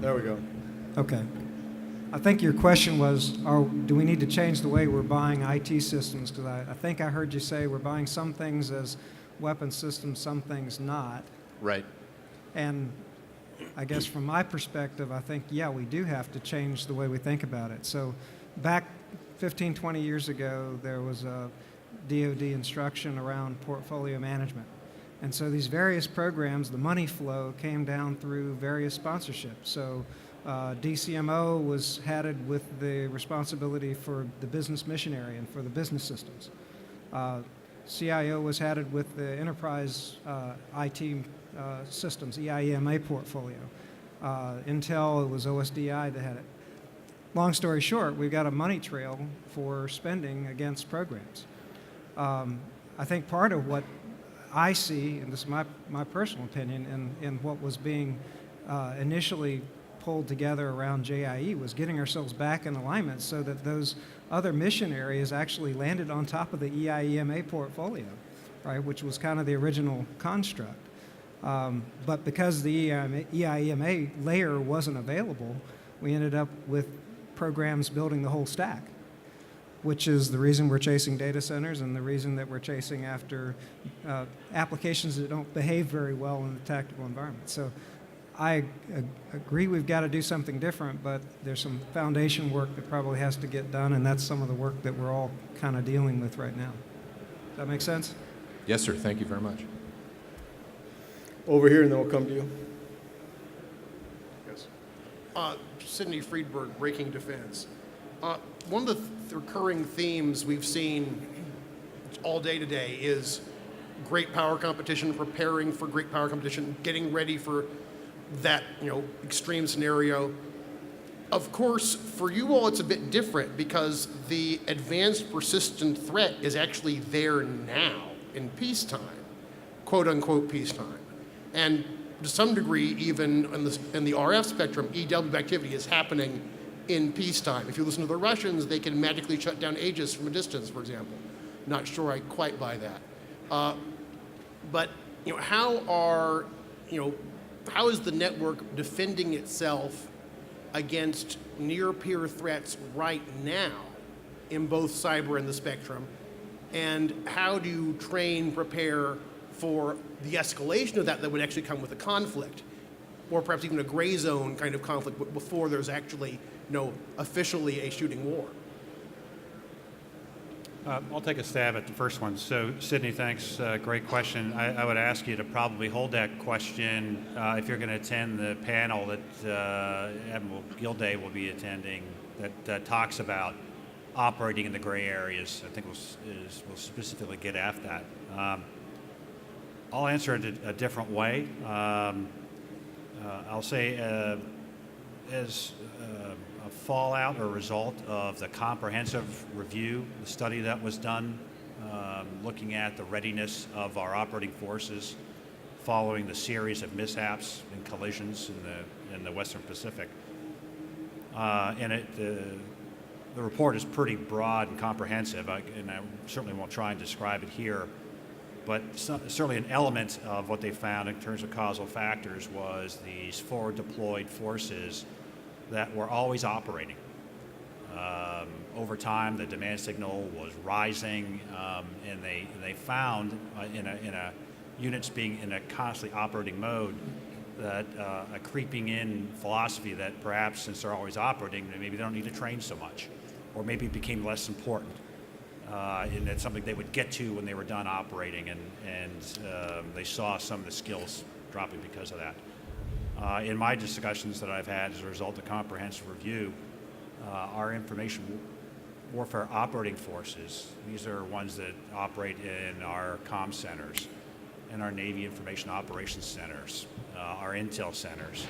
S2: There we go.
S3: Okay. I think your question was, do we need to change the way we're buying IT systems? Because I think I heard you say we're buying some things as weapon systems, some things not.
S7: right.
S3: And I guess from my perspective, I think, yeah, we do have to change the way we think about it. So back 15, 20 years ago, there was a DoD instruction around portfolio management. And so these various programs, the money flow came down through various sponsorships. So DCMO was headed with the responsibility for the business mission area and for the business systems. CIO was headed with the enterprise IT systems, EIEMA portfolio. Intel, it was OSDI that had it. Long story short, we've got a money trail for spending against programs. I think part of what I see, and this is my personal opinion, in what was being initially pulled together around JIE was getting ourselves back in alignment so that those other mission areas actually landed on top of the EIEMA portfolio, right, which was kind of the original construct. But because the EIEMA layer wasn't available, we ended up with programs building the whole stack, which is the reason we're chasing data centers and the reason that we're chasing after applications that don't behave very well in the tactical environment. So I agree we've got to do something different, but there's some foundation work that probably has to get done, and that's some of the work that we're all kind of dealing with right now. Does that make sense?
S7: Yes, sir. Thank you very much.
S2: Over here, and then we'll come to you.
S8: Yes. Sidney Friedberg, Breaking Defense. One of the recurring themes we've seen all day today is great power competition, preparing for great power competition, getting ready for that, extreme scenario. Of course, for you all, it's a bit different because the advanced persistent threat is actually there now in peacetime, quote unquote peacetime. And to some degree, even in the RF spectrum, EW activity is happening in peacetime. If you listen to the Russians, they can magically shut down Aegis from a distance, for example. Not sure I quite buy that. But how is the network defending itself against near-peer threats right now in both cyber and the spectrum? And how do you train, prepare for the escalation of that would actually come with a conflict, or perhaps even a gray zone kind of conflict before there's actually, officially a shooting war?
S5: I'll take a stab at the first one. So, Sidney, thanks. Great question. I would ask you to probably hold that question if you're going to attend the panel that Admiral Gilday will be attending that talks about operating in the gray areas. I think we'll specifically get at that. I'll answer it a different way. I'll say as a fallout or result of the comprehensive review, the study that was done, looking at the readiness of our operating forces following the series of mishaps and collisions in the Western Pacific. And the report is pretty broad and comprehensive, and I certainly won't try and describe it here. But certainly an element of what they found in terms of causal factors was these forward deployed forces that were always operating. Over time, the demand signal was rising, and they found in units being in a constantly operating mode that a creeping in philosophy that perhaps since they're always operating, maybe they don't need to train so much, or maybe it became less important. And that's something they would get to when they were done operating, and they saw some of the skills dropping because of that. In my discussions that I've had as a result of comprehensive review, our information warfare operating forces, these are ones that operate in our comm centers, in our Navy Information Operations Centers, our intel centers.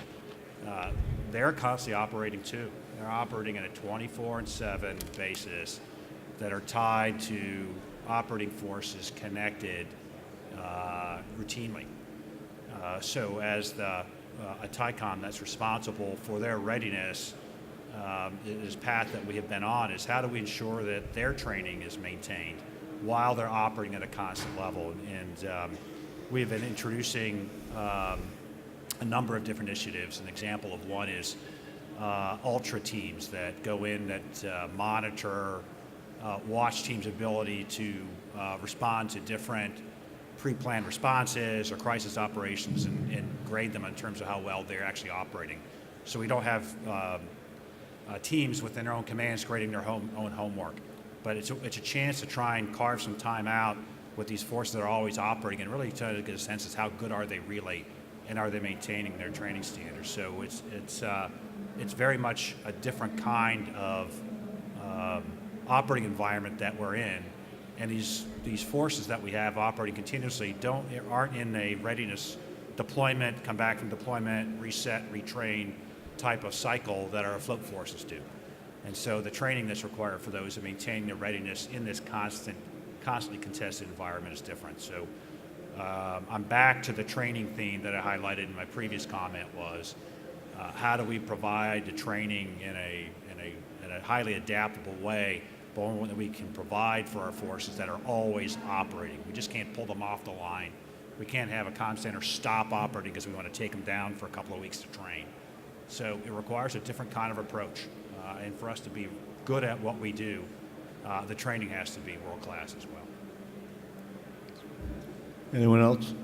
S5: They're constantly operating too. They're operating at a 24/7 basis that are tied to operating forces connected routinely. So as a TICOM that's responsible for their readiness, this path that we have been on is how do we ensure that their training is maintained while they're operating at a constant level. And we've been introducing a number of different initiatives. An example of one is ultra teams that go in that monitor watch teams' ability to respond to different pre-planned responses or crisis operations and grade them in terms of how well they're actually operating. So we don't have teams within their own commands grading their own homework. But it's a chance to try and carve some time out with these forces that are always operating and really try to get a sense of how good are they really and are they maintaining their training standards. So it's very much a different kind of operating environment that we're in, and these forces that we have operating continuously aren't in a readiness deployment, come back from deployment, reset, retrain type of cycle that our afloat forces do. And so the training that's required for those to maintain their readiness in this constantly contested environment is different. So I'm back to the training theme that I highlighted in my previous comment was how do we provide the training in a highly adaptable way, but one that we can provide for our forces that are always operating. We just can't pull them off the line. We can't have a comm center stop operating because we want to take them down for a couple of weeks to train. So it requires a different kind of approach. And for us to be good at what we do, the training has to be world-class as well.
S2: Anyone else?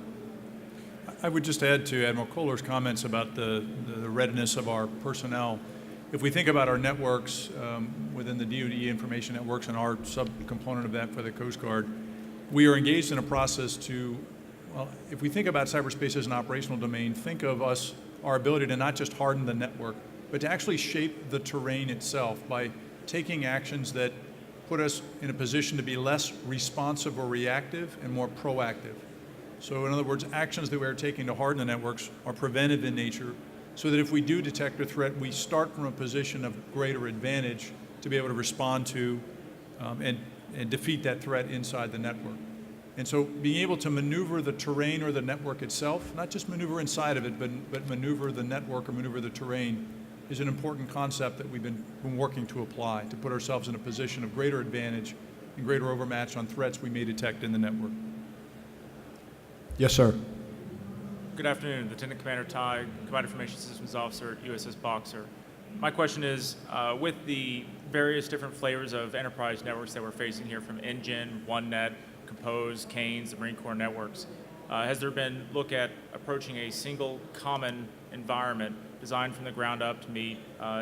S6: I would just add to Admiral Kohler's comments about the readiness of our personnel. If we think about our networks within the DoD information networks and our subcomponent of that for the Coast Guard, we are engaged in a process to, well, if we think about cyberspace as an operational domain, think of us, our ability to not just harden the network, but to actually shape the terrain itself by taking actions that put us in a position to be less responsive or reactive and more proactive. So in other words, actions that we are taking to harden the networks are preventive in nature, so that if we do detect a threat, we start from a position of greater advantage to be able to respond to and defeat that threat inside the network. And so being able to maneuver the terrain or the network itself, not just maneuver inside of it, but maneuver the network or maneuver the terrain, is an important concept that we've been working to apply to put ourselves in a position of greater advantage and greater overmatch on threats we may detect in the network.
S2: Yes, sir.
S9: Good afternoon, Lieutenant Commander Ty, Combined Information Systems Officer at USS Boxer. My question is, with the various different flavors of enterprise networks that we're facing here, from LtGen, OneNet, Compose, Canes, the Marine Corps networks, has there been look at approaching a single common environment designed from the ground up to meet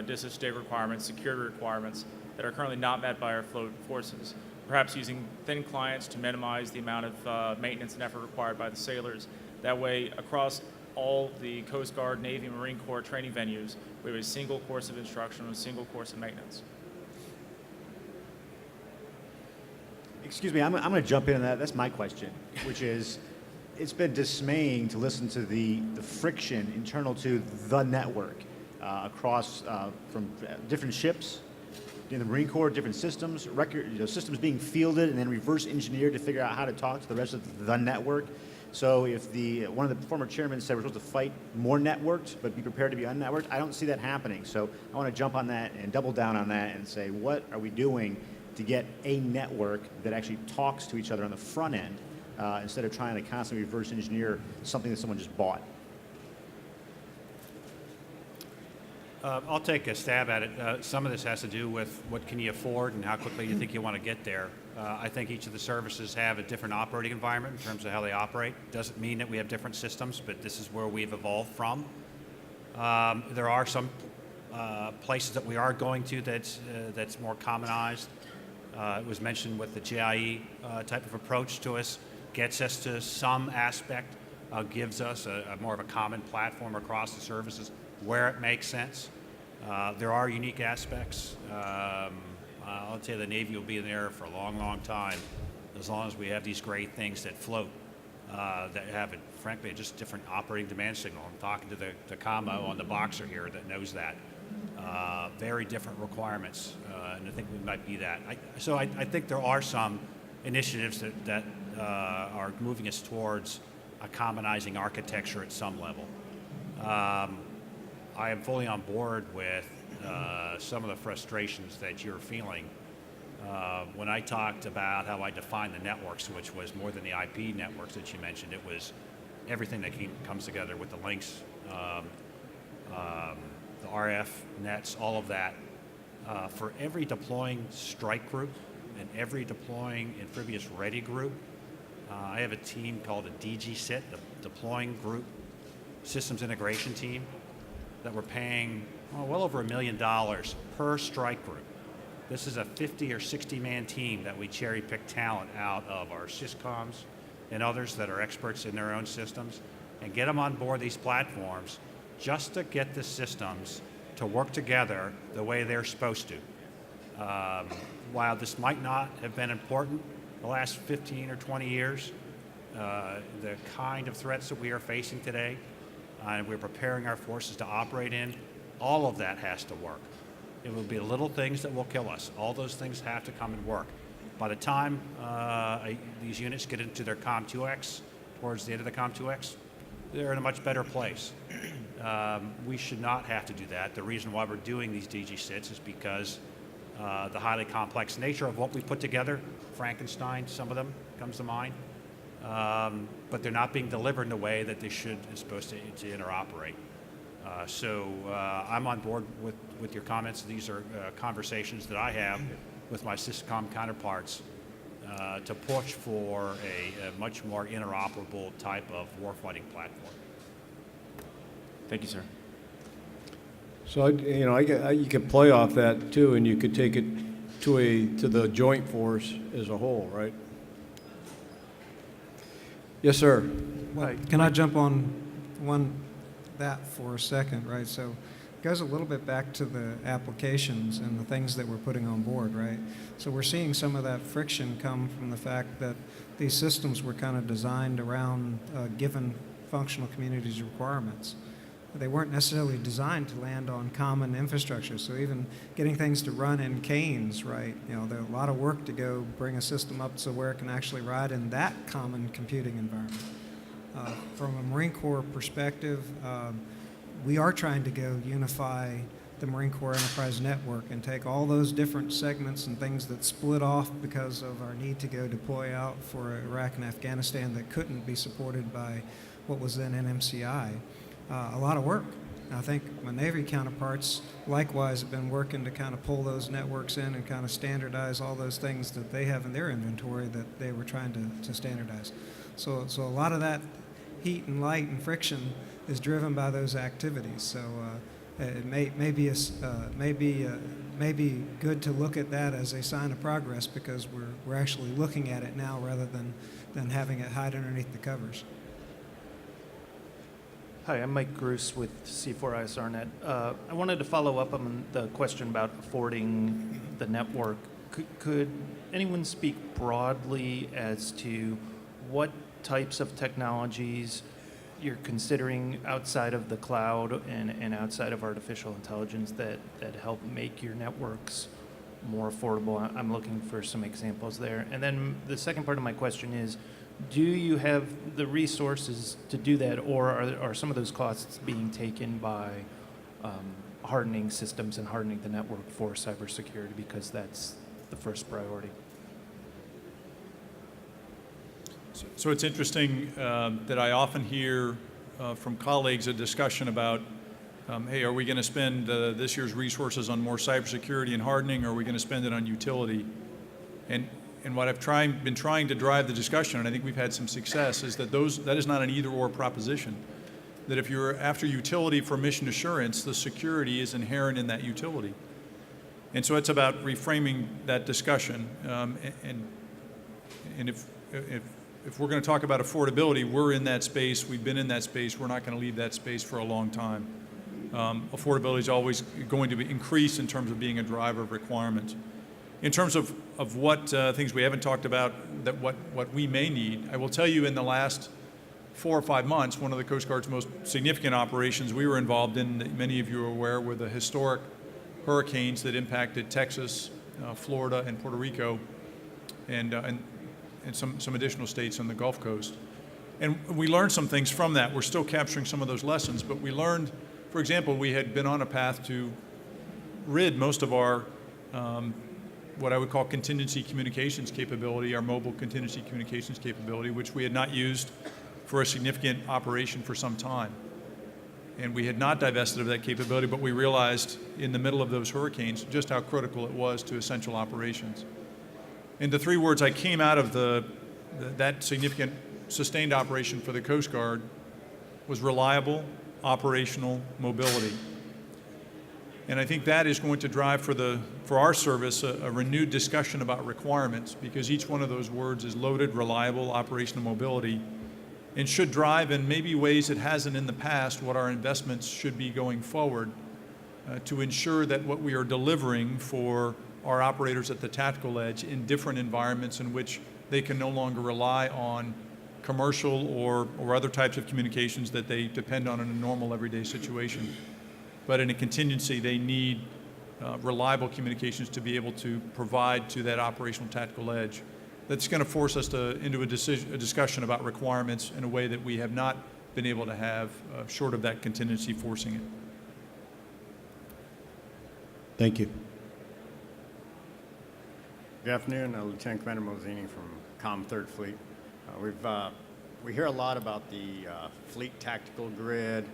S9: distance data requirements, security requirements that are currently not met by our float forces? Perhaps using thin clients to minimize the amount of maintenance and effort required by the sailors. That way, across all the Coast Guard, Navy, Marine Corps training venues, we have a single course of instruction and a single course of maintenance.
S10: Excuse me, I'm going to jump in on that. That's my question, which is, it's been dismaying to listen to the friction internal to the network across from different ships in the Marine Corps, different systems, systems being fielded and then reverse engineered to figure out how to talk to the rest of the network. So if one of the former chairmen said we're supposed to fight more networked, but be prepared to be unnetworked, I don't see that happening. So I want to jump on that and double down on that and say, what are we doing to get a network that actually talks to each other on the front end instead of trying to constantly reverse engineer something that someone just bought?
S5: I'll take a stab at it. Some of this has to do with what can you afford and how quickly you think you want to get there. I think each of the services have a different operating environment in terms of how they operate. Doesn't mean that we have different systems, but this is where we've evolved from. There are some places that we are going to that's more commonized. It was mentioned with the JIE type of approach to us, gets us to some aspect, gives us a more of a common platform across the services where it makes sense. There are unique aspects. I'll tell you, the Navy will be in there for a long, long time, as long as we have these great things that float, that have, frankly, just different operating demand signal. I'm talking to the commo on the Boxer here that knows that. Very different requirements, and I think we might be that. I think there are some initiatives that are moving us towards a commonizing architecture at some level. I am fully on board with some of the frustrations that you're feeling. When I talked about how I define the networks, which was more than the IP networks that you mentioned, it was everything that comes together with the links, the RF nets, all of that. For every deploying strike group and every deploying amphibious ready group, I have a team called a DG-SIT, the Deploying Group Systems Integration Team, that we're paying well over $1 million per strike group. This is a 50 or 60 man team that we cherry pick talent out of our syscoms and others that are experts in their own systems and get them on board these platforms just to get the systems to work together the way they're supposed to. While this might not have been important the last 15 or 20 years, the kind of threats that we are facing today, and we're preparing our forces to operate in, all of that has to work. It will be the little things that will kill us. All those things have to come and work. By the time these units get into their COM2X towards the end of the COM2X, they're in a much better place. We should not have to do that. The reason why we're doing these DG sits is because the highly complex nature of what we put together, Frankenstein, some of them comes to mind, but they're not being delivered in a way that they is supposed to interoperate. So I'm on board with your comments. These are conversations that I have with my SysCom counterparts to push for a much more interoperable type of warfighting platform.
S9: Thank you, sir.
S2: So, you could play off that too, and you could take it to the joint force as a whole, right? Yes, sir.
S3: Well, can I jump on that for a second, right? So it goes a little bit back to the applications and the things that we're putting on board, right? So we're seeing some of that friction come from the fact that these systems were kind of designed around given functional communities requirements. They weren't necessarily designed to land on common infrastructure. So even getting things to run in canes, right? There's a lot of work to go bring a system up to where it can actually ride in that common computing environment. From a Marine Corps perspective, we are trying to go unify the Marine Corps Enterprise Network and take all those different segments and things that split off because of our need to go deploy out for Iraq and Afghanistan that couldn't be supported by what was then NMCI. A lot of work. I think my Navy counterparts likewise have been working to kind of pull those networks in and kind of standardize all those things that they have in their inventory that they were trying to standardize. So a lot of that heat and light and friction is driven by those activities. So it may be good to look at that as a sign of progress because we're actually looking at it now rather than having it hide underneath the covers.
S11: Hi, I'm Mike Gruss with C4ISRNet. I wanted to follow up on the question about affording the network. Could anyone speak broadly as to what types of technologies you're considering outside of the cloud and outside of artificial intelligence that help make your networks more affordable? I'm looking for some examples there. And then the second part of my question is, do you have the resources to do that, or are some of those costs being taken by hardening systems and hardening the network for cybersecurity because that's the first priority?
S6: So it's interesting that I often hear from colleagues a discussion about, hey, are we going to spend this year's resources on more cybersecurity and hardening, or are we going to spend it on utility? And what I've been trying to drive the discussion, and I think we've had some success, is that that is not an either-or proposition. That if you're after utility for mission assurance, the security is inherent in that utility. And so it's about reframing that discussion. And if we're going to talk about affordability, we're in that space. We've been in that space. We're not going to leave that space for a long time. Affordability is always going to increase in terms of being a driver of requirements. In terms of what things we haven't talked about, that what we may need, I will tell you in the last 4 or 5 months, one of the Coast Guard's most significant operations we were involved in, that many of you are aware, were the historic hurricanes that impacted Texas, Florida, and Puerto Rico, and some additional states on the Gulf Coast. And we learned some things from that. We're still capturing some of those lessons, but we learned, for example, we had been on a path to rid most of our what I would call contingency communications capability, our mobile contingency communications capability, which we had not used for a significant operation for some time. And we had not divested of that capability, but we realized in the middle of those hurricanes just how critical it was to essential operations. And the 3 words I came out of that significant sustained operation for the Coast Guard was reliable, operational mobility. And I think that is going to drive for our service a renewed discussion about requirements, because each one of those words is loaded, reliable, operational mobility, and should drive in maybe ways it hasn't in the past what our investments should be going forward to ensure that what we are delivering for our operators at the tactical edge in different environments in which they can no longer rely on commercial or other types of communications that they depend on in a normal everyday situation. But in a contingency, they need reliable communications to be able to provide to that operational tactical edge. that's going to force us into a discussion about requirements in a way that we have not been able to have short of that contingency forcing it.
S2: Thank you.
S12: Good afternoon, Lieutenant Commander Mozzini from Com 3rd Fleet. We hear a lot about the fleet tactical grid,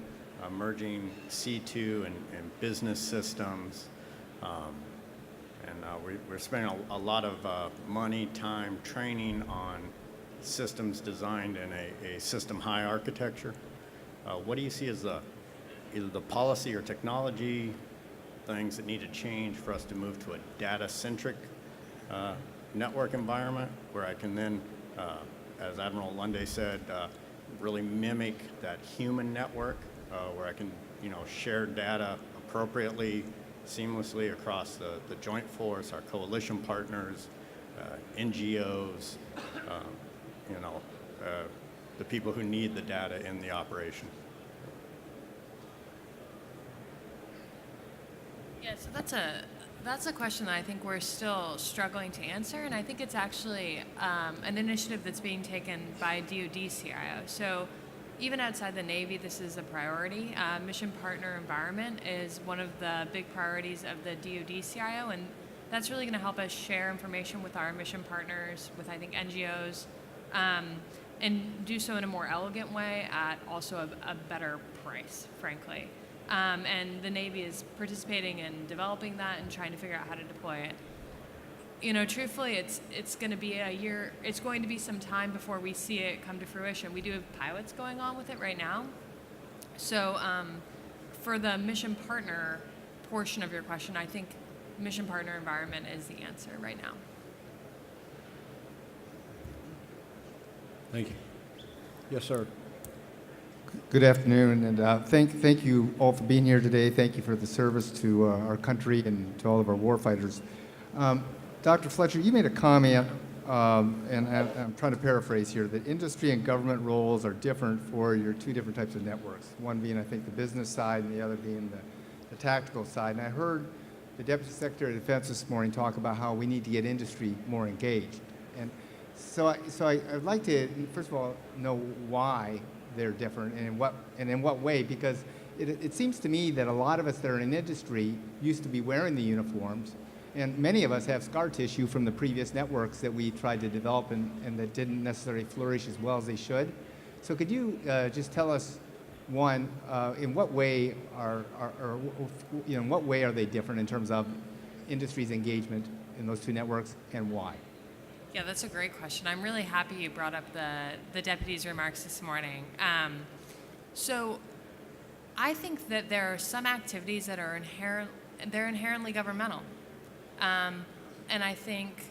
S12: merging C2 and business systems, we're spending a lot of money, time, training on systems designed in a system high architecture. What do you see as either the policy or technology things that need to change for us to move to a data-centric network environment where I can then, as Admiral Lunday said, really mimic that human network where I can, share data appropriately, seamlessly across the joint force, our coalition partners, NGOs, the people who need the data in the operation.
S4: Yeah, so that's a question that I think we're still struggling to answer, and I think it's actually an initiative that's being taken by DoD CIO. So even outside the Navy, this is a priority. Mission partner environment is one of the big priorities of the DoD CIO, and that's really going to help us share information with our mission partners, with, I think, NGOs, and do so in a more elegant way at also a better price, frankly. And the Navy is participating in developing that and trying to figure out how to deploy it. Truthfully, it's going to be a year. It's going to be some time before we see it come to fruition. We do have pilots going on with it right now. So for the mission partner portion of your question, I think mission partner environment is the answer right now.
S2: Thank you. Yes, sir.
S13: Good afternoon, and thank you all for being here today. Thank you for the service to our country and to all of our warfighters. Dr. Fletcher, you made a comment, and I'm trying to paraphrase here, that industry and government roles are different for your two different types of networks, one being, I think, the business side and the other being the tactical side. And I heard the Deputy Secretary of Defense this morning talk about how we need to get industry more engaged. And so I'd like to, first of all, know why they're different and in what way, because it seems to me that a lot of us that are in industry used to be wearing the uniforms, and many of us have scar tissue from the previous networks that we tried to develop and that didn't necessarily flourish as well as they should. So could you just tell us, one, in what way in what way are they different in terms of industry's engagement in those two networks, and why?
S4: Yeah, that's a great question. I'm really happy you brought up the deputy's remarks this morning. So I think that there are some activities that are inherently governmental. And I think,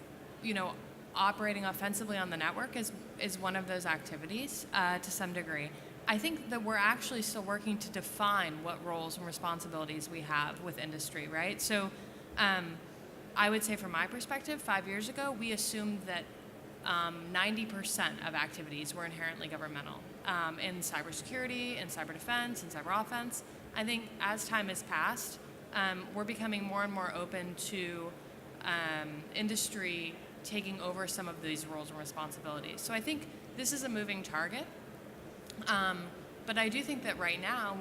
S4: operating offensively on the network is one of those activities to some degree. I think that we're actually still working to define what roles and responsibilities we have with industry, right? So I would say from my perspective, 5 years ago, we assumed that 90% of activities were inherently governmental in cybersecurity, in cyber defense, in cyber offense. I think as time has passed, we're becoming more and more open to industry taking over some of these roles and responsibilities. So I think this is a moving target. But I do think that right now,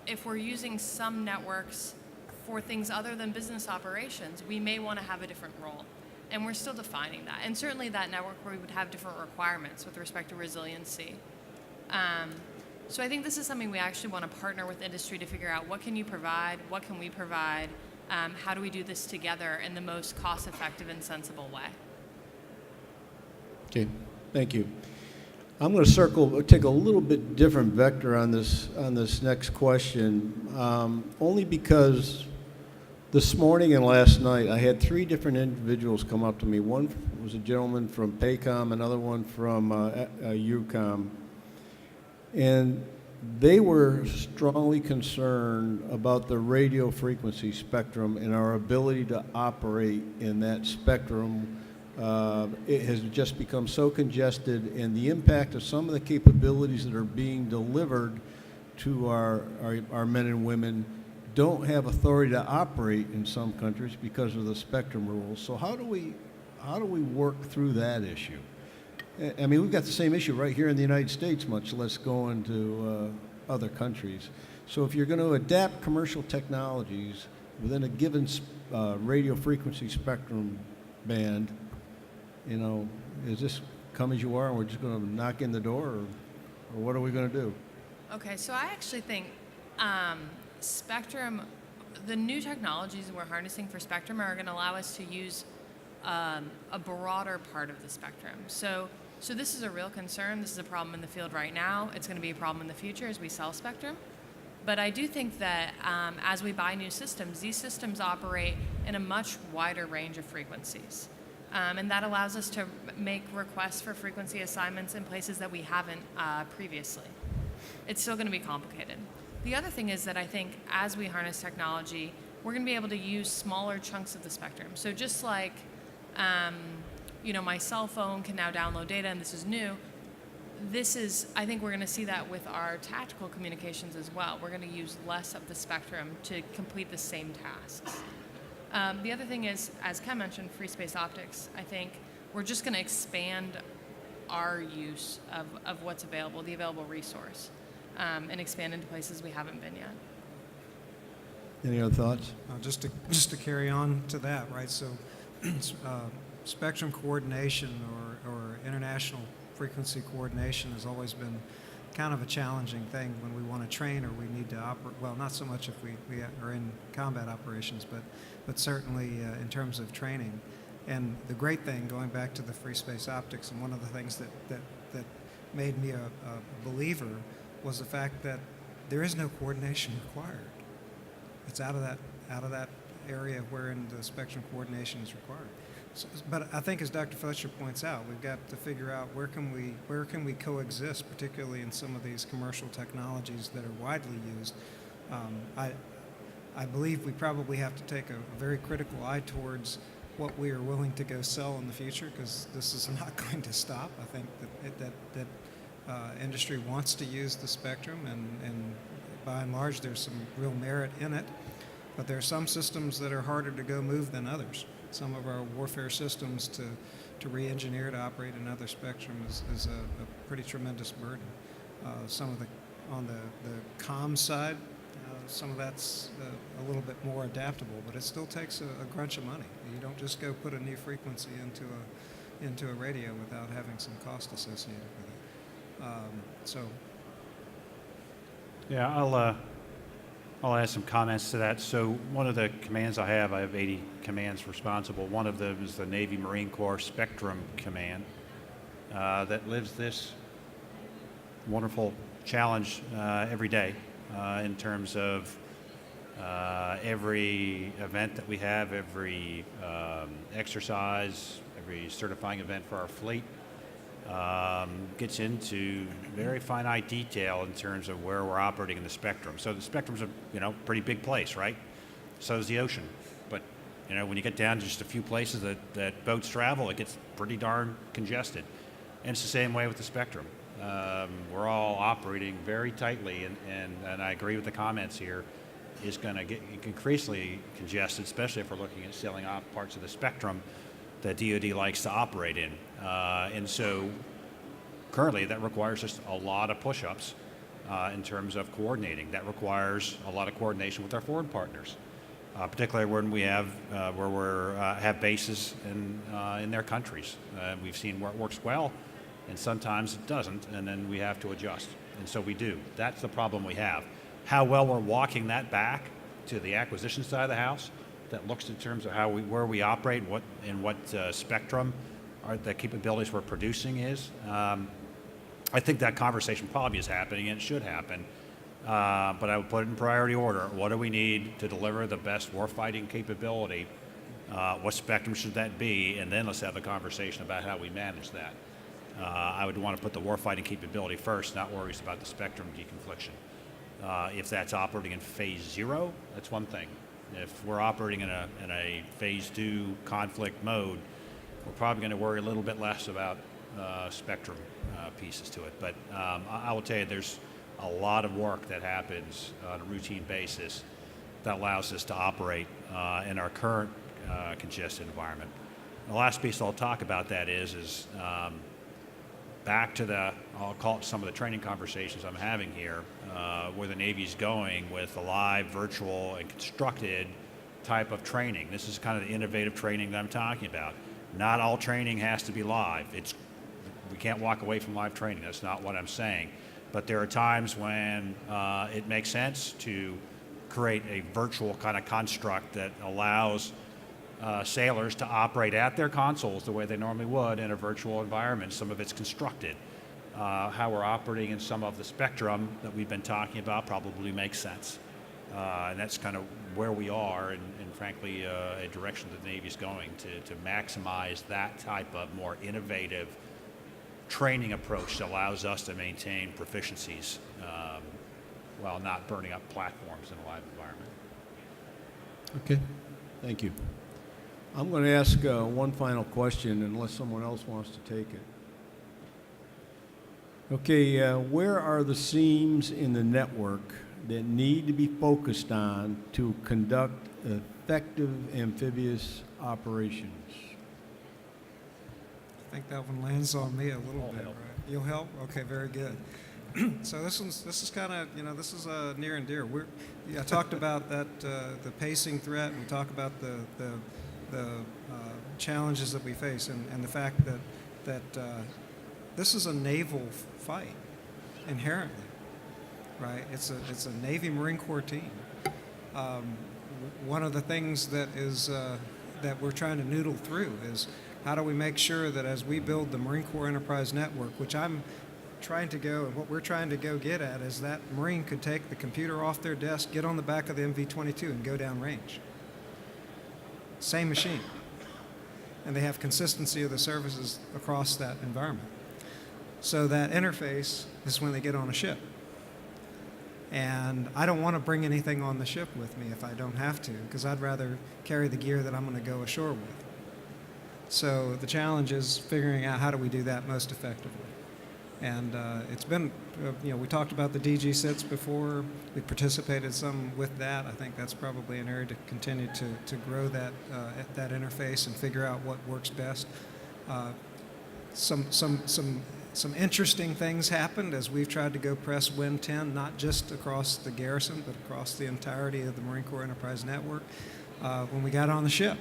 S4: if we're using some networks for things other than business operations, we may want to have a different role. And we're still defining that. And certainly that network where we would have different requirements with respect to resiliency. So I think this is something we actually want to partner with industry to figure out what can you provide, what can we provide, how do we do this together in the most cost-effective and sensible way.
S2: Okay, thank you. I'm going to take a little bit different vector on this next question, only because this morning and last night I had three different individuals come up to me. One was a gentleman from PACOM, another one from UCOM, and they were strongly concerned about the radio frequency spectrum and our ability to operate in that spectrum. It has just become so congested, and the impact of some of the capabilities that are being delivered to our men and women don't have authority to operate in some countries because of the spectrum rules. So how do how do we work through that issue? I mean, we've got the same issue right here in the United States, much less going to other countries. So if you're going to adapt commercial technologies within a given radio frequency spectrum band, you know, is this come as you are and we're just going to knock in the door, or what are we going to do?
S4: Okay, so I actually think spectrum, the new technologies we're harnessing for spectrum are going to allow us to use a broader part of the spectrum. So this is a real concern. This is a problem in the field right now. It's going to be a problem in the future as we sell spectrum. But I do think that as we buy new systems, these systems operate in a much wider range of frequencies. And that allows us to make requests for frequency assignments in places that we haven't previously. It's still going to be complicated. The other thing is that I think as we harness technology, we're going to be able to use smaller chunks of the spectrum. So just like, you know, my cell phone can now download data, and this is new. I think we're going to see that with our tactical communications as well. We're going to use less of the spectrum to complete the same tasks. The other thing is, as Ken mentioned, free space optics. I think we're just going to expand our use of what's available, the available resource, and expand into places we haven't been yet.
S2: Any other thoughts?
S3: Just to carry on to that, right? So spectrum coordination or international frequency coordination has always been kind of a challenging thing when we want to train or we need to operate. Well, not so much if we are in combat operations, but certainly in terms of training. And the great thing, going back to the free space optics, and one of the things that made me a believer was the fact that there is no coordination required. It's out of that area wherein the spectrum coordination is required. So, but I think, as Dr. Fletcher points out, we've got to figure out where can we coexist, particularly in some of these commercial technologies that are widely used. I believe we probably have to take a very critical eye towards what we are willing to go sell in the future, because this is not going to stop. I think that industry wants to use the spectrum, and by and large, there's some real merit in it. But there are some systems that are harder to go move than others. Some of our warfare systems to re-engineer to operate in other spectrum is a pretty tremendous burden. Some of on the comm side, some of that's a little bit more adaptable, but it still takes a crunch of money. You don't just go put a new frequency into a radio without having some cost associated with it.
S5: Yeah, I'll add some comments to that. So one of the commands I have 80 commands responsible. One of them is the Navy Marine Corps Spectrum Command that lives this wonderful challenge every day in terms of every event that we have, every exercise, every certifying event for our fleet. Gets into very finite detail in terms of where we're operating in the spectrum. So the spectrum's a pretty big place, right? So is the ocean. But when you get down to just a few places that boats travel, it gets pretty darn congested. And it's the same way with the spectrum. We're all operating very tightly, and I agree with the comments here. Is going to get increasingly congested, especially if we're looking at selling off parts of the spectrum that DoD likes to operate in. And so currently that requires just a lot of push-ups in terms of coordinating. That requires a lot of coordination with our foreign partners, particularly when we have have bases in their countries. We've seen where it works well, and sometimes it doesn't, and then we have to adjust. And so we do. That's the problem we have. How well we're walking that back to the acquisition side of the house, that looks in terms of where we operate, what spectrum the capabilities we're producing is. I think that conversation probably is happening, and it should happen. But I would put it in priority order. What do we need to deliver the best warfighting capability? What spectrum should that be? And then let's have a conversation about how we manage that. I would want to put the warfighting capability first, not worries about the spectrum deconfliction. If that's operating in phase 0, that's one thing. If we're operating in a phase 2 conflict mode, we're probably going to worry a little bit less about spectrum pieces to it. But I will tell you, there's a lot of work that happens on a routine basis that allows us to operate in our current congested environment. The last piece I'll talk about that is back to I'll call it some of the training conversations I'm having here, where the Navy's going with a live, virtual, and constructed type of training. This is kind of the innovative training that I'm talking about. Not all training has to be live. We can't walk away from live training. That's not what I'm saying. But there are times when it makes sense to create a virtual kind of construct that allows sailors to operate at their consoles the way they normally would in a virtual environment. Some of it's constructed. How we're operating in some of the spectrum that we've been talking about probably makes sense. And that's kind of where we are, and frankly, a direction that the Navy's going to maximize that type of more innovative training approach that allows us to maintain proficiencies while not burning up platforms in a live environment.
S2: Okay, thank you. I'm going to ask one final question unless someone else wants to take it. Okay, where are the seams in the network that need to be focused on to conduct effective amphibious operations?
S3: I think that one lands on me a little bit, right? You'll help? Okay, very good. So this is kind of, this is near and dear. I talked about that, the pacing threat, and we talk about the challenges that we face, and the fact that this is a naval fight inherently, right? It's a Navy Marine Corps team. One of the things that is that we're trying to noodle through is how do we make sure that as we build the Marine Corps Enterprise Network, which I'm trying to go, and what we're trying to go get at is that Marine could take the computer off their desk, get on the back of the MV-22 and go down range. Same machine. And they have consistency of the services across that environment. So that interface is when they get on a ship. And I don't want to bring anything on the ship with me if I don't have to, because I'd rather carry the gear that I'm going to go ashore with. So the challenge is figuring out how do we do that most effectively. And it's been, we talked about the DG sits before. We participated some with that. I think that's probably an area to continue to grow that interface and figure out what works best. Some interesting things happened as we've tried to go press Win 10, not just across the garrison, but across the entirety of the Marine Corps Enterprise Network. When we got on the ship,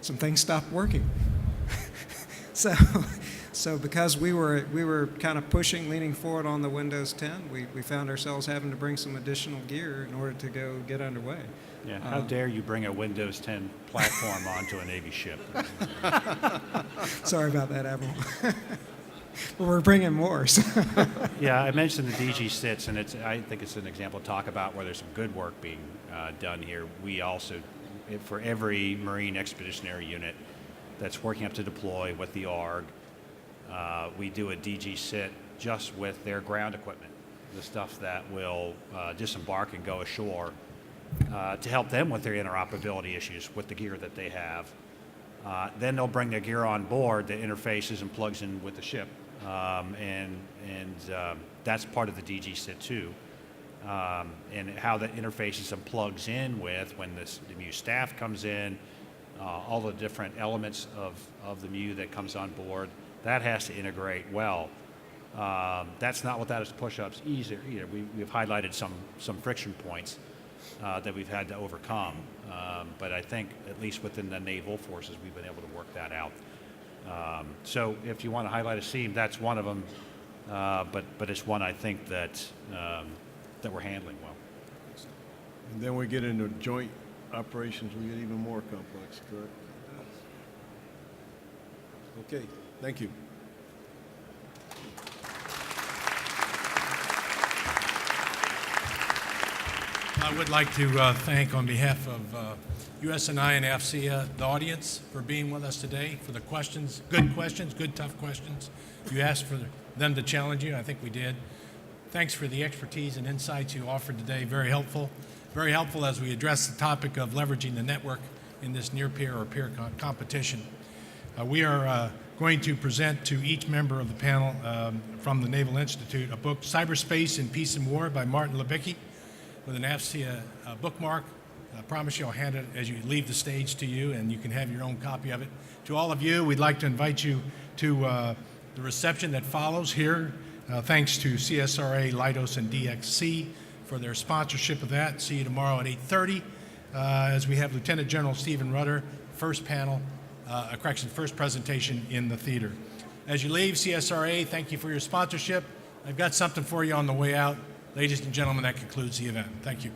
S3: some things stopped working. So because we were kind of pushing, leaning forward on the Windows 10, we found ourselves having to bring some additional gear in order to go get underway.
S5: Yeah, how dare you bring a Windows 10 platform onto a Navy ship?
S3: Sorry about that, Admiral. Well, we're bringing more. So.
S5: Yeah, I mentioned the DG sits, and I think it's an example to talk about where there's some good work being done here. We also, for every Marine Expeditionary Unit that's working up to deploy with the ARG, we do a DG sit just with their ground equipment, the stuff that will disembark and go ashore to help them with their interoperability issues with the gear that they have. Then they'll bring their gear on board that interfaces and plugs in with the ship, and that's part of the DG sit too. And how that interfaces and plugs in with when the MU staff comes in, all the different elements of the MU that comes on board, that has to integrate well. That's not without its push-ups either. We've highlighted some friction points that we've had to overcome. But I think, at least within the naval forces, we've been able to work that out. So if you want to highlight a seam, that's one of them. But it's one I think that we're handling well.
S2: And then we get into joint operations, we get even more complex, correct? Okay, thank you.
S1: I would like to thank, on behalf of USNI and AFCEA, the audience for being with us today, for the questions, good tough questions. You asked for them to challenge you. I think we did. Thanks for the expertise and insights you offered today. Very helpful as we address the topic of leveraging the network in this near-peer or peer competition. We are going to present to each member of the panel from the Naval Institute a book, Cyberspace in Peace and War by Martin Libicki, with an AFCEA bookmark. I promise you I'll hand it as you leave the stage to you, and you can have your own copy of it. To all of you, we'd like to invite you to the reception that follows here. Thanks to CSRA, Leidos, and DXC for their sponsorship of that. See you tomorrow at 8:30 as we have Lieutenant General Stephen Rudder, first presentation in the theater. As you leave, CSRA, thank you for your sponsorship. I've got something for you on the way out. Ladies and gentlemen, that concludes the event. Thank you.